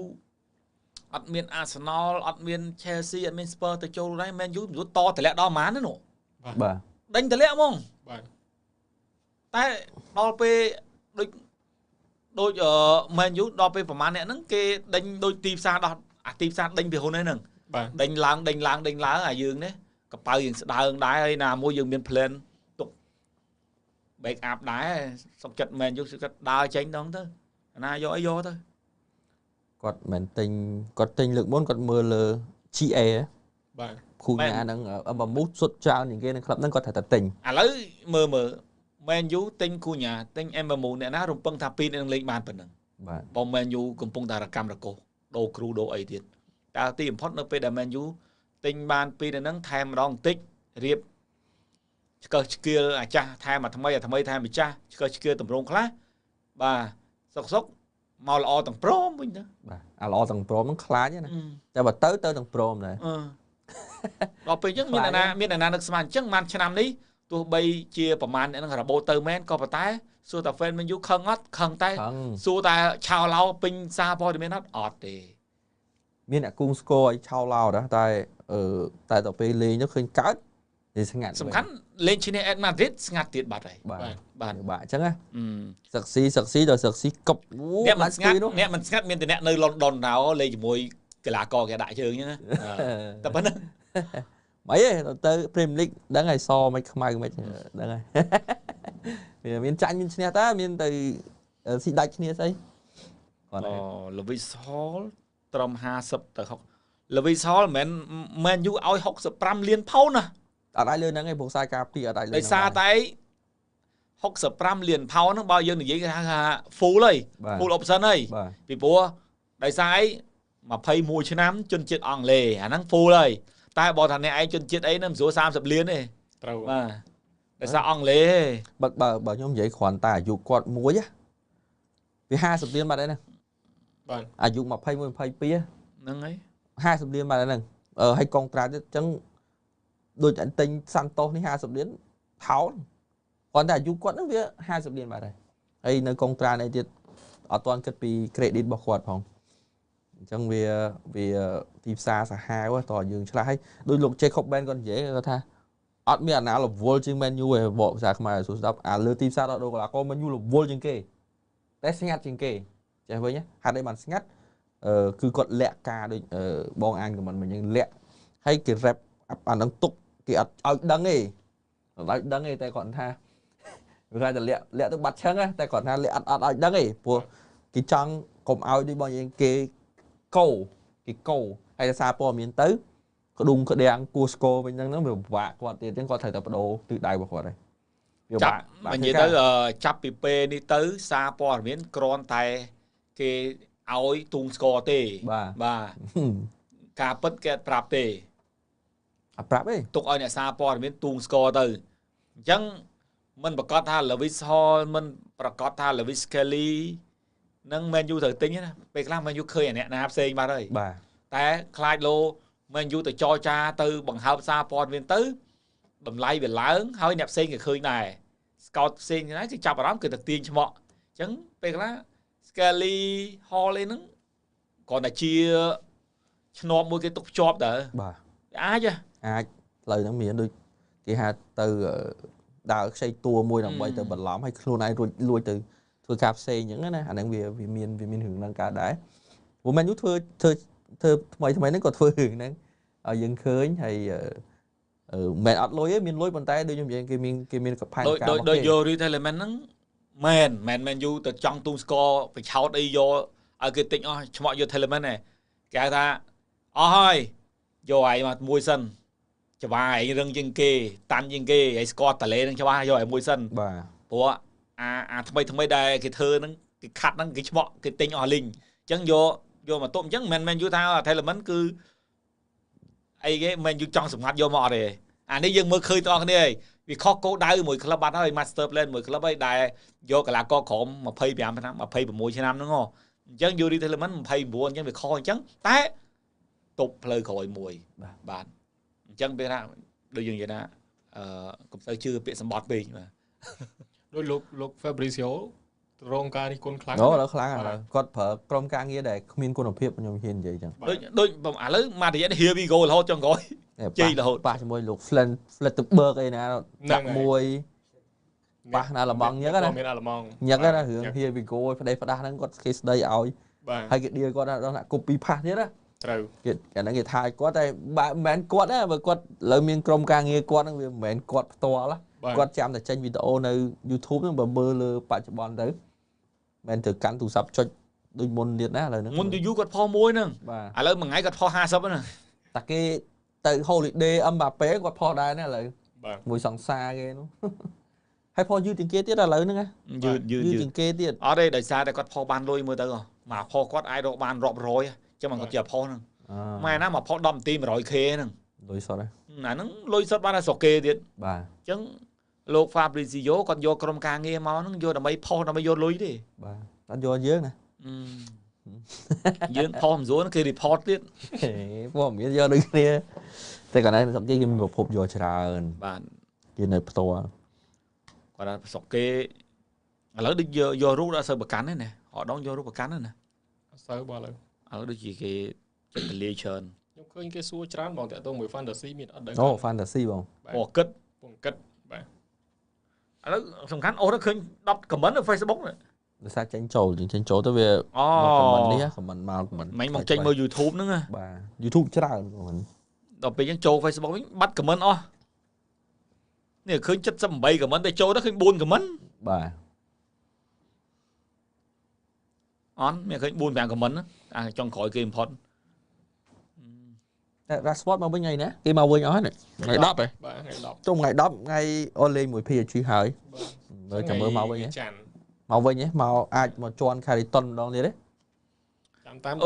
អត់មាន Arsenal អត់មាន Chelsea អត់មាន Spurs ទៅចូលដែរ Man U មិនតតម្លាក់ដល់ប៉ុន្មានទេនោះបាទដេញតម្លាក់ហ្មងបាទតែដល់ពេលដូច Man U ដល់ពេលប្រហែលអ្នកហ្នឹងគេដេញដូចទីផ្សារដោះអាទីផ្សារដេញពីហ៊ុនហ្នឹងបាទដេញឡើងអាយើងនេះកប៉ៅយើងស្ដើងដែរហើយណាមួយយើងមាន plan back up ដែរសុកចិត្ត Man U សុកចិត្តដើរចេញដងទៅណាយកអីយកទៅគាត់មិនទិញគាត់ទិញលើកមុនគាត់មើលលើ GA បាទគូញ៉ាហ្នឹងបើមូសសុទ្ធច្រើនជាងគេនៅក្លឹបហ្នឹងគាត់ត្រូវតែទិញឥឡូវមើល Man U ទិញគូញ៉ាទិញ MMU អ្នកណារំពឹងថាពីរនឹងលេងបានប៉ុណ្ណឹងបាទបើ Man U កំពុងតែរកម្មរកោសដូរគ្រូដូរអីទៀតតែទីបំផុតនៅពេលដែល Man U ទិញបានពីរហ្នឹងថែមម្ដងបន្តិចរៀបឆ្កឹះឆ្កៀលអាចាស់ថែមថ្មីថែមម្ចាស់ឆ្កឹះឆ្កៀលតម្រងខ្លះបាទសុកមកល្អទាំងព្រមវិញទៅបាទអាល្អទាំងព្រមហ្នឹងខ្លាចណាតែបើទៅទាំងព្រមដែរដល់ពេលអញ្ចឹងមានអ្នកណានឹកស្មានអញ្ចឹងបានឆ្នាំនេះទោះបីជាប្រមាណអ្នកហ្នឹងរបូតទៅមែនក៏ប៉ុន្តែសួរតែ fan Man U ខឹងអត់ខឹងតែសួរតែឆោឡោពេញសារព័ត៌មានអត់ទេមានអ្នកគូងស្គរឲ្យឆោឡោដែរតែដល់ពេលលេងទៅឃើញកើតនិយាយស្ងាត់សំខាន់លេងឈ្នះ Madrid ស្ងាត់ទៀតបាត់ហើយបាទអញ្ចឹងណាសឹកស៊ីដល់សឹកស៊ីកប់អ្នកមិនស្ងាត់មានតែអ្នកនៅ London ណៅលេងជាមួយកីឡាករគេដាក់ជើងអញ្ចឹងណាតែប៉ុណ្ណឹងមិនទេទៅ Premier League ដឹងហើយសមិនខ្មៅមិនដឹងហើយមានចាញ់មានឈ្នះតើមានទៅស៊ីដាច់ឈ្នះស្អីគាត់Lewis Hall ត្រឹម50ទៅ60 Lewis Hall មិនមែន Man U ឲ្យ65លានផោនណាអត់ឲ្យលើហ្នឹងឯងព្រោះខ្សែការពារអត់ឲ្យលើដោយសារតែ65លានផោនហ្នឹងបើយើងនិយាយគេថា full ហើយ full option ហើយពីព្រោះដោយសារអី21ឆ្នាំជនជាតិអង់គ្លេសអាហ្នឹង full ហើយតែបើថាអ្នកឯងជនជាតិអីហ្នឹងមិនស្រួល30លានទេត្រូវបាទដោយសារអង់គ្លេសបើខ្ញុំនិយាយគ្រាន់តែអាយុគាត់មួយវា50លានបាត់ហើយណាបាទអាយុ21 22ហ្នឹងហើយ50លានបាត់ហើយហ្នឹងហើយកងត្រាទៀតអញ្ចឹងដូចអញទិញសាន់តូសនេះ50លាន ថោនគាត់តែអាយុគាត់ហ្នឹងវា50លានបាទហើយនៅកុងត្រានេះទៀតអត់ទាន់គិតពី credit របស់គាត់ផងអញ្ចឹងវាទីផ្សារសាហាវតើយើងឆ្លាស់ហើយដោយលោក Jacob Ben គាត់និយាយគាត់ថាអត់មានអាណារវល់ជាង Man U ឯងបកភាសាខ្មែរសួរស្ដាប់អាលើទីផ្សារដល់កីឡាករ Man U រវល់ជាងគេតែស្ងាត់ជាងគេចេះវិញហេតុអីបានស្ងាត់គឺគាត់លាក់ការដូចបងអានខមមិនមិញយើងលាក់ហើយគេ rap អានឹងទុកគេអត់ឲ្យដឹងទេឲ្យដឹងទេតែគាត់ថាវាគេតែលាក់ទៅបាត់ឆឹងតែគាត់ថាលាក់អត់ឲ្យដឹងទេព្រោះគេចង់កុំឲ្យដូចបងយើងគេកោហើយតែសារព័ត៌មានទៅក្ដុងក្ដាំងគួស្គរវិញហ្នឹងវាពិបាកគាត់ទៀតអញ្ចឹងគាត់ត្រូវតែបដូរទិសដៅរបស់គាត់ហើយវាពិបាកនិយាយទៅចាប់ពីពេលនេះទៅសារព័ត៌មានគ្រាន់តែគេឲ្យទូងស្គរទេបាទការពិតគេអត់ប្រាប់ទេអត់ប្រាប់ទេទុកឲ្យអ្នកសារព័ត៌មានទូងស្គរទៅអញ្ចឹងមិនប្រកាសថា Lewis Hall មិនប្រកាសថា Lewis Kelly នឹង Man U ត្រូវទិញណាពេលខ្លះ Man U ឃើញអាអ្នកណាផ្សេងបាត់ហើយបាទតែខ្លាចលោ Man U ទៅចរចាទៅបង្ហើបសារព័ត៌មានទៅតម្លៃវាឡើងហើយអ្នកផ្សេងក៏ឃើញដែរ Scout ផ្សេងណាគេចាប់អារម្មណ៍គឺទៅទាញឆ្មក់អញ្ចឹងពេលខ្លះ Kelly Hall ឯហ្នឹងគាត់តែជាឆ្នប់មួយគេទុកភ្ជាប់តើបាទអាចផ្លូវហ្នឹងមានដូចគេហៅទៅដើរខ្ចីតួមួយដើម្បីទៅបន្លំឲ្យខ្លួនឯងលួចទៅធ្វើការផ្សេងអញ្ចឹងណាអាហ្នឹងវាមានរឿងហ្នឹងកើតដែរព្រោះ Man U ធ្វើថ្មីហ្នឹងក៏ធ្វើរឿងហ្នឹងឲ្យយើងឃើញហើយមិនអត់លុយទេមានលុយប៉ុន្តែដូចខ្ញុំនិយាយគេមានកផែនការដូចយក Retirement ហ្នឹងមែន Man U ទៅចង់ទូងស្គរបញ្ឆោតអីយកឲ្យគេទិញអស់ឆ្មក់យក Retirement ហ្នឹងគេហៅថាអស់ហើយយកឲ្យមកមួយសិនច្បាស់ឯងរឹងជាងគេតាន់ជាងគេហើយស្គាល់តលេនឹងច្បាស់យកឲ្យមួយសិនបាទព្រោះអាថ្មីដែលគេធ្វើហ្នឹងគេខាត់ហ្នឹងគេឆ្មក់គេទិញអស់លីងអញ្ចឹងយកមកទុកអញ្ចឹងមិនមែនយូរថា Element គឺអីគេមិនយូរចង់សម្ងាត់យកមកអត់ទេអានេះយើងមើលឃើញទាំងអស់គ្នាហើយវាខុសគោលដៅមួយក្លឹបបាត់ហើយ Master Plan មួយក្លឹបហើយដែលយកកីឡាករក្រម25ឆ្នាំ26ឆ្នាំហ្នឹងអញ្ចឹង Yuri Element 29អញ្ចឹងវាខុសអញ្ចឹងតែទប់ផ្លូវក្រោយមួយបាទអញ្ចឹងពេលថាដូចយើងនិយាយថាកុំទៅជឿពាក្យសម្បត្តិពេកបាទដោយលោក Fabrizio រងការរិះគន់ខ្លាំងខ្លាំងគាត់ប្រើក្រុមការងារដែលគ្មានគុណភាពខ្ញុំហ៊ាននិយាយអញ្ចឹងដូចឥឡូវមករយៈ Here we go រហូតចុងក្រោយជ័យរហូតប៉ះជាមួយលោក Fletterberg អីណាដាក់មួយប៉ះណាល្មងញឹកណាមានអាល្មងញឹកណារឿង Here we go ផ្ដេសផ្ដាស់ហ្នឹងគាត់គេស្ដីឲ្យហើយគេឌីលគាត់ថា copy paste ទៀតណាត្រូវគេអាហ្នឹងគេថាឲ្យគាត់តែមិនមែនគាត់ទេបើគាត់ឥឡូវមានក្រុមការងារគាត់ហ្នឹងវាមិនមែនគាត់ផ្ទាល់គាត់ចាំតែចេញវីដេអូនៅ YouTube ហ្នឹងបើមើលលើបច្ចុប្បន្នទៅមិនទៅកាន់ទូរស័ព្ទចុចដូចមុនទៀតណាឥឡូវហ្នឹងមុនយូរគាត់ផុសមួយហ្នឹងឥឡូវមួយថ្ងៃគាត់ផុស50ហ្នឹងតែគេទៅ holiday Mbappe គាត់ផុសដែរណាឥឡូវមួយសង្សារគេនោះហើយផុសយឺតជាងគេទៀតឥឡូវហ្នឹងយឺតជាងគេទៀតអត់ទេដោយសារតែគាត់ផុសបានលុយមើលទៅមកផុសគាត់អាចរកបានរាប់រយចឹងមិនគាត់ជាផុសហ្នឹងម៉ែណាមកផុស10នាទី 100k ហ្នឹងលុយសុទ្ធអាហ្នឹងលុយសុទ្ធបានតែស្រុកគេទៀតបាទអញ្ចឹងលោក Fabrizio គាត់យកក្រុមការងារមកហ្នឹងយកដើម្បីផុសដើម្បីយកលុយទេបាទអត់យកយើងណាយើងផុសមិនស្រួលគេ report ទៀតព្រោះមានយកដូចគ្នាតែកាលណាស្រុកគេមានប្រភពយកច្រើនបាទគេនៅផ្ទាល់គាត់ថាស្រុកគេឥឡូវដូចយករូបដល់សូវប្រកាន់ទេណាអត់ដងយករូបប្រកាន់ទេណាអត់សូវបងឥឡូវដូចជាគេចិត្តទលាច្រើនខ្ញុំឃើញគេសួរច្រើនបងតាក់ទងមួយ fantasy មានអត់ដឹងអូ fantasy បងគិតបាទឥឡូវសំខាន់អូនឃើញ10 comment នៅ Facebook ណាដោយសារចេញចូលទៅវា comment នេះ comment មក comment មិនមកចេញមើល YouTube ហ្នឹងបាទ YouTube ច្រើនដល់ពេលអញ្ចឹងចូល Facebook វិញបាត់ comment អស់នេះឃើញ78 comment តែចូលទៅឃើញ4 comment បាទអត់មានឃើញ 4-5 comment ចុងក្រោយគេបំផុតតែ Rashford មកវិញថ្ងៃណាគេមកវិញអស់ហ្នឹងថ្ងៃ10ហ៎បាទថ្ងៃ10ចុងថ្ងៃ10ថ្ងៃអូលេងមួយ PSG ហើយមើលចាំមើលមកវិញមកវិញមកអាចមកជន់ Carrington ម្ដងទៀតទេតាម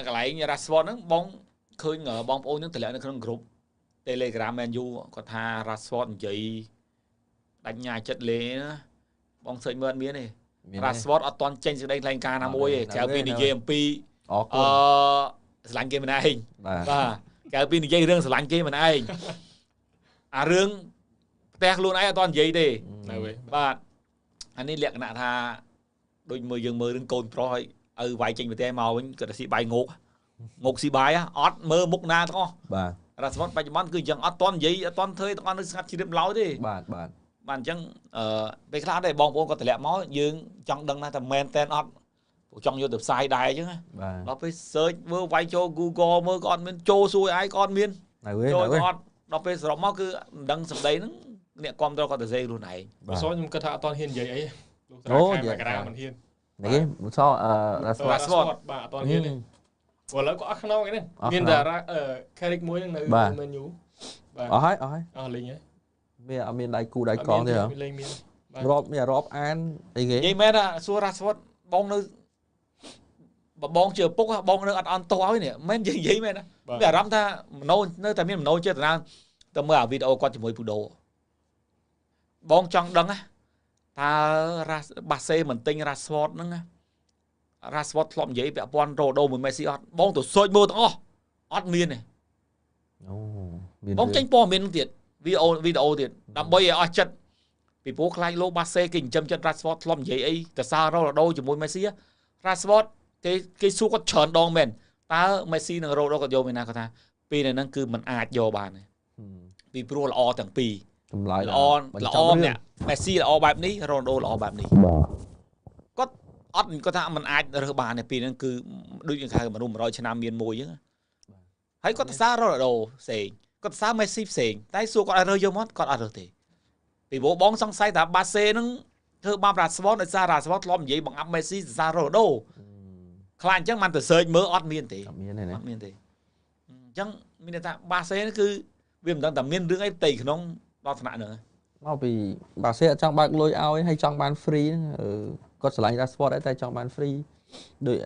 កន្លែង Rashford ហ្នឹងបងឃើញបងប្អូនហ្នឹងតម្លាក់នៅក្នុង group Telegram Man U គាត់ថា Rashford និយាយដាច់ញ៉ាចិត្តលេណាបងសើចមើលអត់មានទេ Rashford អត់តន់ចេញសេចក្តីថ្លែងការណ៍ណាមួយទេក្រៅពីនិយាយអំពីស្រឡាញ់គេម្នាក់ឯងបាទក្រៅពីនិយាយរឿងស្រឡាញ់គេម្នាក់ឯងអារឿង តែខ្លួនឯងអត់តនិយាយទេ នៅវិញ បាទអានេះលក្ខណៈថាដូចមើលយើងមើលរឿងកូនប្រុសឲ្យឪវាយចេញប្រទេសមកវិញគាត់ទៅស៊ីបាយងកស៊ីបាយអត់មើលមុខណាទាំងអស់ បាទ រ៉ាស្វតបច្ចុប្បន្នគឺអញ្ចឹងអត់តនិយាយអត់តធ្វើទាំងអស់នៅស្ងាត់ជ្រាបឡើយទេ បាទបាទ បាទអញ្ចឹងពេលខ្លះដែរបងប្អូនគាត់តម្លាក់មកយើងចង់ដឹងណាថាមែនតែនអត់ចង់យកទៅផ្សាយដែរអញ្ចឹង បាទ ដល់ពេល search មើលវាយចូល Google មើលក៏អត់មានចូលសួរឯងក៏អត់មាន នៅវិញ ចូល នៅវិញ ក៏អត់ដល់ពេលសរុបមកគឺមិនដឹងសម្ដីហ្នឹងអ្នកគ្រប់គ្រងគាត់ទៅសេខ្លួនឯង បើសខ្ញុំគិតថាអត់តហ៊ាននិយាយអីមករាមិនហ៊ាន នេះមិនសល់Rashford បាទអត់តហ៊ានទេព្រោះឥឡូវក៏អត់ខ្នងឯនេះមានតែ Carrick មួយហ្នឹងនៅ Man U បាទ អស់ហើយ លេងហើយ វាអត់មានដៃគូដៃកងទេហ៎ លេងមាន រាប់អានអីគេ និយាយមែនថាសួរ Rashford បងនៅបងជាឪពុកបងនៅអត់អន់តោះហើយនេះមិននិយាយមែនណាមានអារម្មណ៍ថាមនោនៅតែមានមនោចេតនាទៅមើលអាវីដេអូគាត់ជាមួយពូដូបងចង់ដឹងណាតើបាសេមិនទិញ Rashford ហ្នឹងណា Rashford ធ្លាប់និយាយពាក់ព័ន្ធរ៉ូដូមួយ Messi អត់បងទៅសួរមើលទាំងអស់អត់មានទេ អូមាន បងចេញព័ត៌មានទៀតវីដេអូទៀតដើម្បីឲ្យអស់ចិត្តពីព្រោះខ្លាចលោកបាសេគេចិញ្ចឹមចិត្ត Rashford ធ្លាប់និយាយអីទៅសាររ៉ូដូជាមួយ Messi Rashford គេសួរគាត់ច្រើនដងមែនតើ Messi និង Ronaldo គាត់យកពីណាគាត់ថាពីរហ្នឹងគឺมันអាចយកបានទេពីព្រោះល្អទាំងពីរ ចម្លើយ ល្អអ្នក Messi ល្អបែបនេះ Ronaldo ល្អបែបនេះគាត់អត់គាត់ថាมันអាចរើសបានទេពីរហ្នឹងគឺដូចគេហៅមនុស្ស100ឆ្នាំមានមួយអញ្ចឹងហើយគាត់ទៅសារ Ronaldo ផ្សេងគាត់សារ Messi ផ្សេងតែសួរគាត់ឲ្យរើសយកមកគាត់អត់រើសទេពីព្រោះបងសង្ស័យថាបាសេហ្នឹងធ្វើបាប Rashford ដោយសារ Rashford ធ្លាប់និយាយបង្អាប់ Messi សារ Ronaldoខ្លាចអញ្ចឹងมันទៅ search មើលអត់មានទេ អត់មានទេណា អត់មានទេអញ្ចឹងមានថាបាសេនេះគឺវាមិនដឹងតែមានរឿងអីផ្ទៃក្នុងដល់ថ្នាក់ហ្នឹង មកពីបាសេអត់ចង់បើកលុយឲ្យហើយចង់បាន free ហ្នឹងគាត់ឆ្លាញ់ Rashford តែចង់បាន free ដូច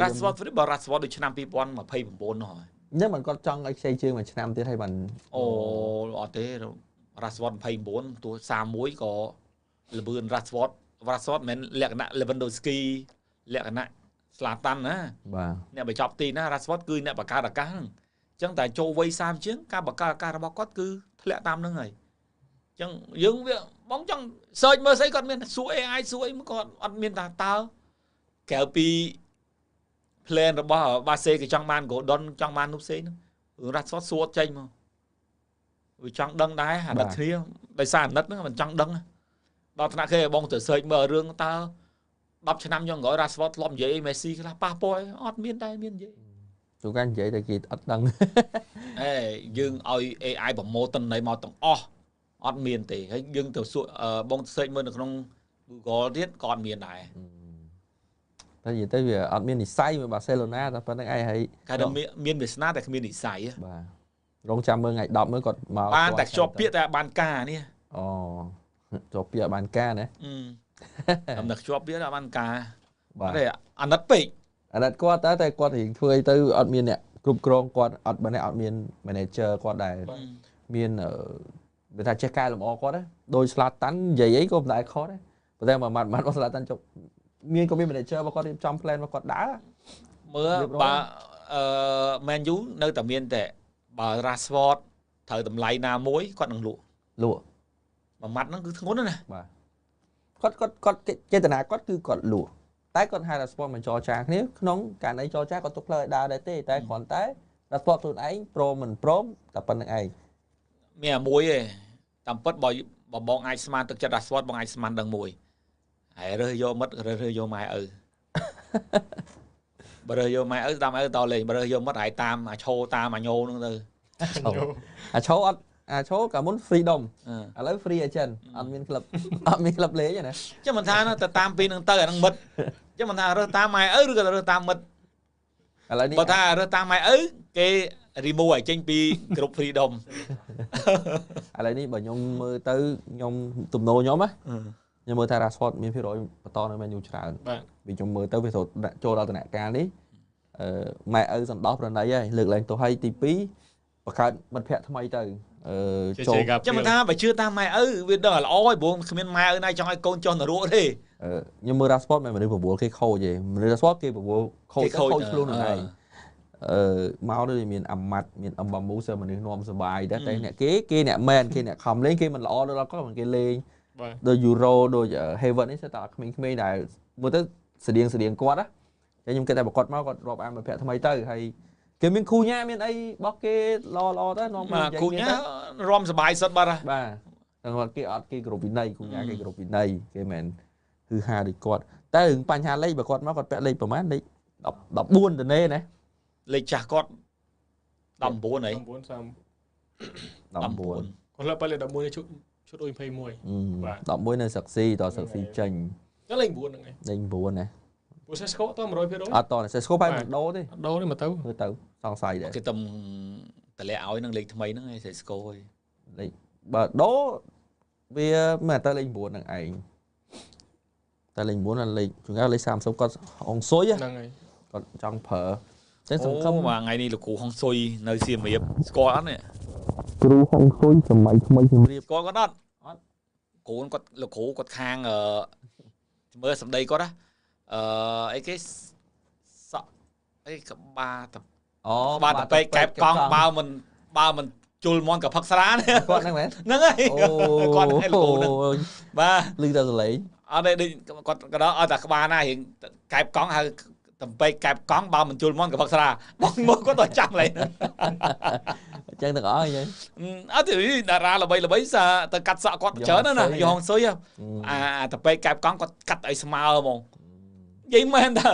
Rashford free បើ Rashford ដូចឆ្នាំ2029នោះហើយ ហ្នឹងមិនគាត់ចង់ឲ្យខ្ចីជើងមួយឆ្នាំទៀតហើយបាន អូអត់ទេ Rashford 29ទោះ31ក៏ល្បឿន Rashford មិនមែនលក្ខណៈ Lewandowski លក្ខណៈ Zlatan ណា បាទ អ្នកបញ្ចប់ទីណា Rashford គឺអ្នកបង្កើតឱកាសហ្នឹងអញ្ចឹងតែចូលវ័យ30ជាងការបង្កើតឱកាសរបស់គាត់គឺធ្លាក់តាមហ្នឹងហើយអញ្ចឹងយើងវាបងចង់ search មើលស្អីគាត់មានសួរ AI សួរអីគាត់អត់មានថាតើក្រៅពី plan របស់បាសេគេចង់បាន Gordon ចង់បាននោះផ្សេងហ្នឹង Rashford សួរចេញមកវាចង់ដឹងដែរអាណិតគ្នាដោយសារអាណិតហ្នឹងមិនចង់ដឹងដល់ថ្នាក់គេបងទៅ search មើលរឿងតើ10ឆ្នាំចុងក្រោយ Rashford ធ្លាប់និយាយ Messi ខ្លះប៉ះពាល់អត់មានដែរមាននិយាយ ទូកានិយាយតែគេអត់ដឹង យើងឲ្យ AI ប្រម៉ូទិនណៃមកទាំងអស់អត់មានទេហើយយើងទៅបង search មើលនៅក្នុង Google ទៀតក៏អត់មានដែរ តែនិយាយទៅវាអត់មាននិស័យមួយបាសេឡូណាតែប៉ុណ្្នឹងឯងហើយ គេថាមានវាសនាតែគ្មាននិស័យ បាទរងចាំមើលថ្ងៃ10មើលគាត់មក បានតែខ្ជាប់ពាក្យតែបានការនេះ អូជាប់ពាក្យបានការណា តែខ្ជាប់ពាក្យតែបានការ បាទ តែអាណិតពេក អាណិតគាត់តែគាត់រៀងធ្វើអីទៅអត់មានអ្នកគ្រប់គ្រងគាត់អត់បើអ្នកអត់មាន manager គាត់ដែរមានវាថាចេះកែលម្អគាត់ដូច Zlatan និយាយអីក៏មិនដែរខុសដែរប៉ុន្តែមួយម៉ាត់របស់ Zlatan ចុះមានក៏មាន manager របស់គាត់រៀបចំ plan របស់គាត់ដើរ មើលបើMan U នៅតែមានតែបើ Rashford ត្រូវតម្លៃណាមួយគាត់នឹងលក់ មួយម៉ាត់ហ្នឹងគឺធ្ងន់ណាស់ បាទគាត់ចេតនាគាត់គឺគាត់លក់តែគាត់ហៅ Rashford មកចរចាគ្នាក្នុងករណីចរចាគាត់ទុកផ្លូវឲ្យដើរដែរទេតែគ្រាន់តែ Rashford ខ្លួនឯងព្រមមិនព្រមតែប៉ុណ្្នឹងឯង មានអាមួយទេតាមពិតបើបងអាចស្មានទឹកចិត្ត Rashford បងអាចស្មានដឹងមួយហើយរើសយកមិត្តរើសយកម៉ែឪបើរើសយកម៉ែឪតាមឪតលេងបើរើសយកមិត្តហើយតាមអាឈោតាមអាញោហ្នឹងទៅ អាឈោអត់អាឈោកាលមុន freedom ឥឡូវ free agent អត់មាន club អត់មាន club លេងទេណា ចឹងមិនថាទៅតាមពីនឹងទៅអាហ្នឹងមិត្តចឹងមិនថារើសតាមម៉ែឪឬក៏រើសតាមមិត្ត ឥឡូវនេះ បើថារើសតាមម៉ែឪគេ remove ឲ្យចេញពីក្រុម freedom ឥឡូវនេះបើខ្ញុំមើលទៅខ្ញុំទំនោរខ្ញុំណាខ្ញុំមើលថា Rashford មានភាគរយបន្តនៅ Man U ច្រើនបាទvìខ្ញុំមើលទៅវាត្រូវចូលដល់ដំណាក់កាលនេះម៉ែឪសណ្ដោះប្រណីហើយលើកឡើងទៅឲ្យទី2បង្កើតមិត្តភ័ក្តិថ្មីទៅចូលចាំមិនថាបើជឿតាមម៉ែឪវាដឹងល្អហើយព្រោះគ្មានម៉ែឪណាចង់ឲ្យកូនចុះនរកទេខ្ញុំមើល Rashford មិនមនុស្ស9គេខូចទេមនុស្ស Rashford គេ9ខូចខ្លួនខ្លួនឯង មកដូចមានអាម៉ាត់មានអំបមូសើមនុស្សនាំសុបាយដែរតែអ្នកគេអ្នកមែនគេអ្នកខំលេងគេមិនល្អដល់គាត់គេលេងដូច Euro ដូច Heaven នេះតែក្មេងៗដែលមើលទៅស្តៀងគាត់ណាតែខ្ញុំគិតតែប្រកបមកគាត់រាប់អានមួយភាគថ្មីទៅហើយគេមានគូញ៉ាមានអីរបស់គេល្អទៅនាំគូញ៉ារំសបាយសុទ្ធបាត់ហ៎បាទតែគាត់គេអត់គេគ្រប់វិន័យគូញ៉ាគេគ្រប់វិន័យគេមិនគឺហាដូចគាត់តែរឿងបញ្ហាលេខបើគាត់មកគាត់ពាក់លេខប្រហែលលេខ14ទៅណេណាលេខចាស់គាត់19ហី19គាត់លើបលេខ11ឈុត21បាទ11នៅសឹកស៊ីតសឹកស៊ីចេញដល់លេខ9ហ្នឹងឯងលេខ9ណាពូសេស្កូត100%អត់តសេស្កូបែបមិនដូរទេដូរនេះមកទៅសង្ស័យដែរគេទំតម្លាក់ឲ្យនឹងលេខថ្មីហ្នឹងឯងសេស្កូឯងលេខបើដូរវាមិនទៅលេខ9ហ្នឹងឯងតែលេខ9ហ្នឹងលេខជួនកាលលេខ30គាត់អងសុយហ្នឹងហើយគាត់ចង់ប្រើតែសង្ឃឹមថ្ងៃនេះលោកគ្រូហុងសុយនៅសៀមរាបស្គាល់អត់នេះគ្រូហុងសុយសម័យថ្មីសៀមរាបស្គាល់គាត់អត់គ្រូគាត់លោកគ្រូគាត់ខាងមើលសម្ដីគាត់ណាអីគេសក់អីក្បាលបាទទៅពេកកែបកង់បើមិនជុលមន់ក៏ផឹកស្រាគាត់ហ្នឹងមែនហ្នឹងហើយគាត់ហ្នឹងលោកគ្រូហ្នឹងបាទលឺតែសលេងអត់ទេគាត់ក៏ដល់ឲ្យតែក្បាលណារៀងកែបកង់ហៅតំពេកកែបកង់បើមិនជុលមន់ក៏ផឹកស្រាបងមើលគាត់ទៅចាំឡើយអញ្ចឹងទាំងអស់អញ្ចឹងអត់ទេតារាល្បីសាទៅកាត់សក់គាត់ច្រើនណាយហងសុយអាតំពេកកែបកង់គាត់កាត់ឲ្យស្មើហ្មងនិយាយមែនតើ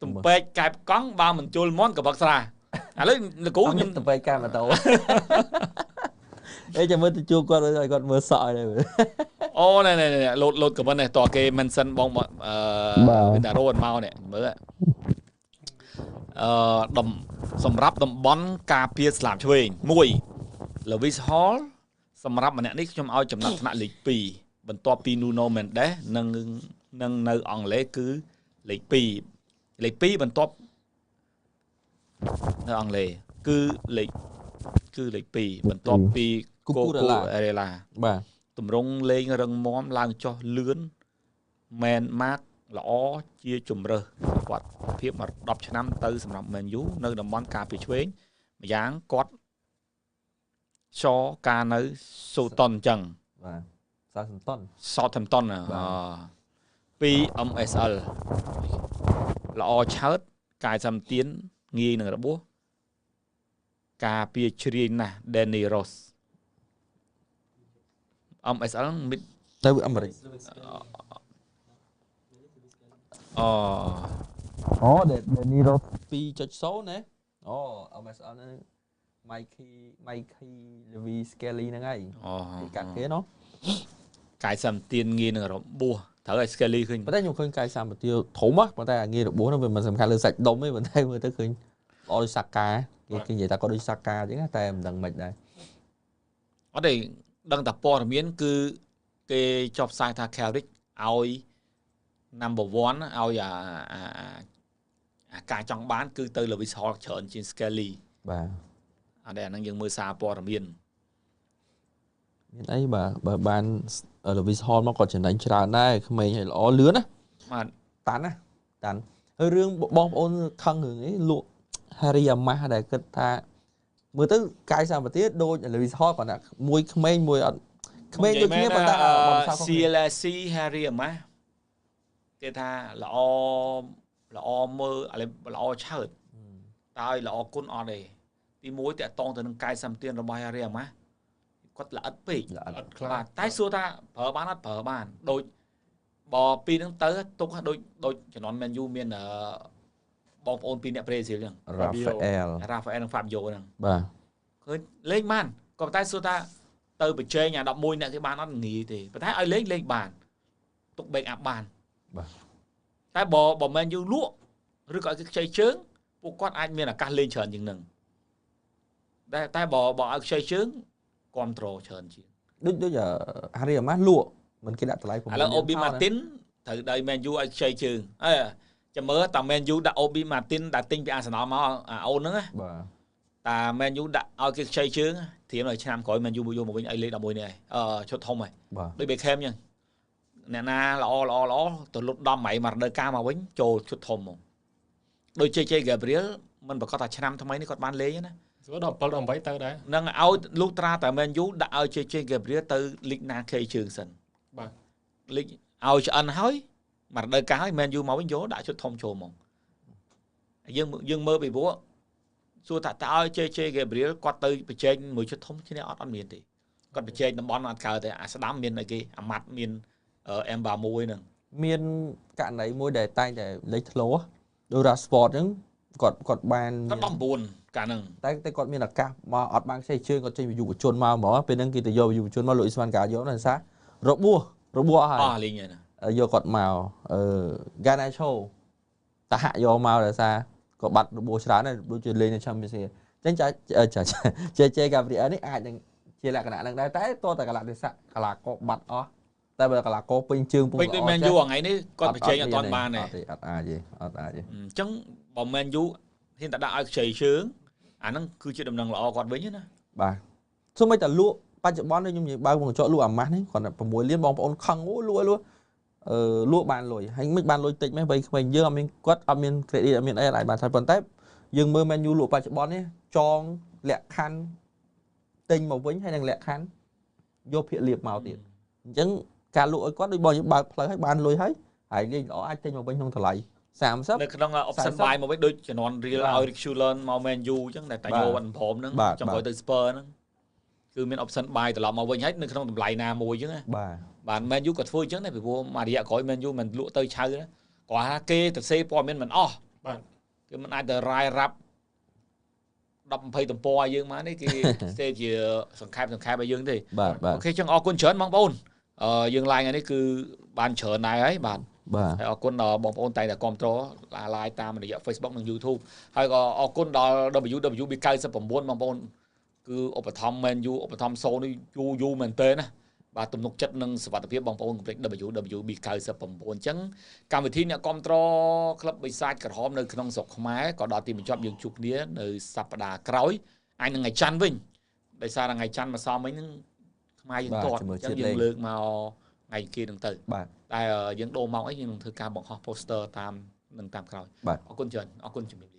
តំពេកកែបកង់បើមិនជុលមន់ក៏ផឹកស្រាឥឡូវលោកគ្រូខ្ញុំតំពេកកែបម៉ូតូអេចាំមើលទៅជួបគាត់ឲ្យគាត់មើលសក់ដែរអូណែលោតក៏ប៉ុណ្ណេះតើគេ mention បងវិតារ៉ូអត់មកនេះមើលសម្រាប់តំបន់ការពារស្លាបឆ្វេង1 Lewis Hall សម្រាប់ម្នាក់នេះខ្ញុំឲ្យចំណាត់ថ្នាក់លេខ2បន្ទាប់ពី Nuno Mendes និងនៅអង់គ្លេសគឺលេខ2បន្ទាប់នៅអង់គ្លេសគឺលេខ2បន្ទាប់ពីកូកូអេរេឡាបាទតម្រង់លេងរឹងមាំឡើងចុះលឿនមែនម៉ាកល្អជាជំរើសគាត់ភាព10ឆ្នាំទៅសម្រាប់ Man U នៅតំបន់ការពារឆ្វេងម្យ៉ាងគាត់ចរការនៅសូតុនអញ្ចឹងបាទSouthampton ពី MSL ល្អឆើតកាយសម្ទានងាយនឹងរបួសការពារជ្រាយណាស់ Danny Rose MSL ទៅអាមេរិកDanny Rose 2.0 ណាអូ MSL ហ្នឹង Mikey Lewis Skelly ហ្នឹងហើយគេកាត់គេណោះកាយសម្ទានងាយនឹងរបួសត្រូវឲ្យ Skelly ឃើញប៉ុន្តែខ្ញុំឃើញកាយសម្ទានធំប៉ុន្តែងាយរបួសហ្នឹងវាមិនសំខាន់លើសាច់ដុំទេប៉ុន្តែមើលទៅឃើញល្អដូចសាកាគេនិយាយថាគាត់ដូចសាកាអញ្ចឹងតែមិនដឹងមិនដែរអត់ទេដឹងតែព័ត៌មានគឺគេចុះផ្សាយថា Carrick ឲ្យ number 1ឲ្យអាការចង់បានគឺទៅ Lewis Hall ច្រើនជាង Skelly បាទអត់ទេអាហ្នឹងយើងមើលសារព័ត៌មានអីបើបាន Lewis Hall មកគាត់ចំណេញច្រើនដែរក្មេងឲ្យល្អលឿនណាបាទតាន់ហើយរឿងបងប្អូនខឹងរឿងអីលក់ Harry Amah ដែលគិតថាមើលទៅកាយសម្បត្តិដូច Lewis Hall គាត់ថាមួយក្មេងមួយអត់ក្មេងដូចគ្នាប៉ុន្តែCLC Harry Amah គេថាល្អមើលល្អឆើតតើល្អគុណអត់ទេទី1តាក់តងទៅនឹងកាយសម្បត្តិរបស់ Harry Amah គាត់ល្អិតពេកបាទតែសួរថាប្រើបានអត់ប្រើបានដូចបើពីហ្នឹងទៅទុកដូចជំនាន់ Man U មានបងប្អូនពីរអ្នកប្រេស៊ីលហ្នឹង Rafael និង Fabio ហ្នឹងបាទឃើញលេងបានក៏តែសួរថាទៅបញ្ចេញអា11អ្នកគេបានអត់ងាយទេប៉ុន្តែឲ្យលេងបានទុក back up បានបាទតែបើ Man U លក់ឬក៏ឲ្យគេខ្ចីជើងពួកគាត់អាចមានឱកាសលេងច្រើនជាងហ្នឹងតែបើឲ្យខ្ចីជើងគ្រប់ត្រូលច្រើនជាងដូច Harry Amah លក់មិនគេដាក់តម្លៃឥឡូវ Obi Martin ត្រូវដៃ Man U ឲ្យខ្ចីជើងចាំមើលតា Man U ដាក់ Obi Martin ដែលទិញពី Arsenal មកអូនហ្នឹងណាបាទតា Man U ដាក់ឲ្យគេខ្ចីជើងត្រៀមឲ្យឆ្នាំក្រោយ Man U យកមកវិញឲ្យលេខ11នេះហើយឈុតធំហើយដូច Beckham អញ្ចឹងអ្នកណាល្អទៅលុតដំម៉ៃមករដូវកាលមកវិញចូលឈុតធំហ្មងដូច JJ Gabriel មិនប្រកាសថាឆ្នាំថ្មីនេះគាត់បានលេងណា ស្រួលដល់7ដល់8ទៅដែរ នឹងឲ្យលុះត្រាតែ Man U ដាក់ឲ្យ JJ Gabriel ទៅលីកណាគេជើងសិន បាទ លីកឲ្យឆ្អិនហើយមួយរដូវកាលហើយ Man U មកវិញយកដាក់ជុតធំចូលមកយើងមើលពីព្រោះសួរថាតើឲ្យ JJ Gabriel គាត់ទៅប្រជែងមួយជុតធំគ្នាអត់មានទេគាត់ប្រជែងតំបន់អត់កើតទេអាស្ដាំមានអីគេអាម៉ាត់មានEmba មួយហ្នឹង មានករណីមួយដែលតែងតែលេចធ្លោដូច Rashford ហ្នឹងគាត់បាន គាត់19កាលហ្នឹង តែគាត់មានឱកាសមកអត់បានខ្ចីជើងគាត់ចេញយុវជនមកហ្មងពេលហ្នឹងគេទៅយកយុវជនមកលោកអ៊ីស្មានកាយកណាសាររបួសហើយ អស់លេងហើយណា យកគាត់មកGarnacho តាហាក់យកមកដោយសារក៏បាត់របួសច្រើនដែរដូចជាលេងនៅ Champions League អញ្ចឹងJJ Gabriel នេះអាចនឹងជាលក្ខណៈហ្នឹងដែរតែតើកលៈទេសៈកលាករបាត់អស់តែបើកលាករពេញជើងពុំ ពេញដូច Man U ថ្ងៃនេះគាត់ប្រជែងអត់ទាន់បានទេ អត់អាចទេអញ្ចឹងបើ Man U ហ៊ានតែដាក់ឲ្យខ្ចីជើងអាហ្នឹងគឺជាដំណឹងល្អគាត់វិញណា បាទសូម្បីតែលក់បច្ចុប្បន្នខ្ញុំនិយាយបើកកញ្ចក់លក់អាម៉ាស់នេះគាត់6លានបងប្អូនខឹងអូលក់លក់បានលុយហើយមិនបានលុយតិចមែនបើក្មេងយើងអត់មានគាត់អត់មាន credit អត់មានអីអាចបានថាប៉ុន្តែយើងមើល Man U លក់បច្ចុប្បន្ននេះចងលក្ខខណ្ឌទិញមកវិញហើយនឹងលក្ខខណ្ឌយកភាគលៀបមកទៀតអញ្ចឹងការលក់ឲ្យគាត់ដូចបងយើងបើកផ្លូវឲ្យបានលុយហើយលេងល្អអាចទិញមកវិញក្នុងតម្លៃ30នៅក្នុង option buy មកវិញដូចជំនាន់ real ឲ្យ Richarlison មក Man U អញ្ចឹងតែយកបានព្រមហ្នឹងចង់ឲ្យទៅ Spurs ហ្នឹងគឺមាន option buy ត្រឡប់មកវិញហើយនៅក្នុងតម្លៃណាមួយអញ្ចឹងណាបាទ Man U ក៏ធ្វើអញ្ចឹងដែរពីព្រោះមួយរយៈក្រោយ Man U មិនលក់ទៅឆៅណាគាត់ថាគេទៅសេព័ត៌មានមិនអស់បាទគឺមិនអាចទៅរាយរាប់10-20ទំព័រឲ្យយើងមកនេះគេសេជាសង្ខេបឲ្យយើងទេអូខេចឹងអរគុណច្រើនបងប្អូនយើង live ថ្ងៃនេះគឺបានច្រើនដែរហើយបាទហើយអរគុណដល់បងប្អូនតែតែគ្រប់គ្រង live តាមរយៈ Facebook និង YouTube ហើយក៏អរគុណដល់ WWB 99បងប្អូនគឺឧបត្ថម្ភ Man U ឧបត្ថម្ភសូននេះយូរមែនទែនណាបាទទំនុកចិត្តនិងសុវត្ថិភាពបងប្អូនកុំភ្លេច WWB 99អញ្ចឹងកម្មវិធីអ្នកគ្រប់គ្រងក្លឹបបិសាចក្រហមនៅក្នុងស្រុកខ្មែរក៏ដល់ទីបញ្ចប់យើងជួបគ្នានៅសប្តាហ៍ក្រោយអាចនឹងថ្ងៃច័ន្ទវិញដោយសារថ្ងៃច័ន្ទម្សិលមិញហ្នឹងខ្មែរយើងទាត់អញ្ចឹងយើងលើកមកថ្ងៃគេនឹងទៅតែយើងដូរម៉ោងអីយើងនឹងធ្វើការបង្ហោះ poster តាមក្រោយអរគុណច្រើនអរគុណជំរាបលា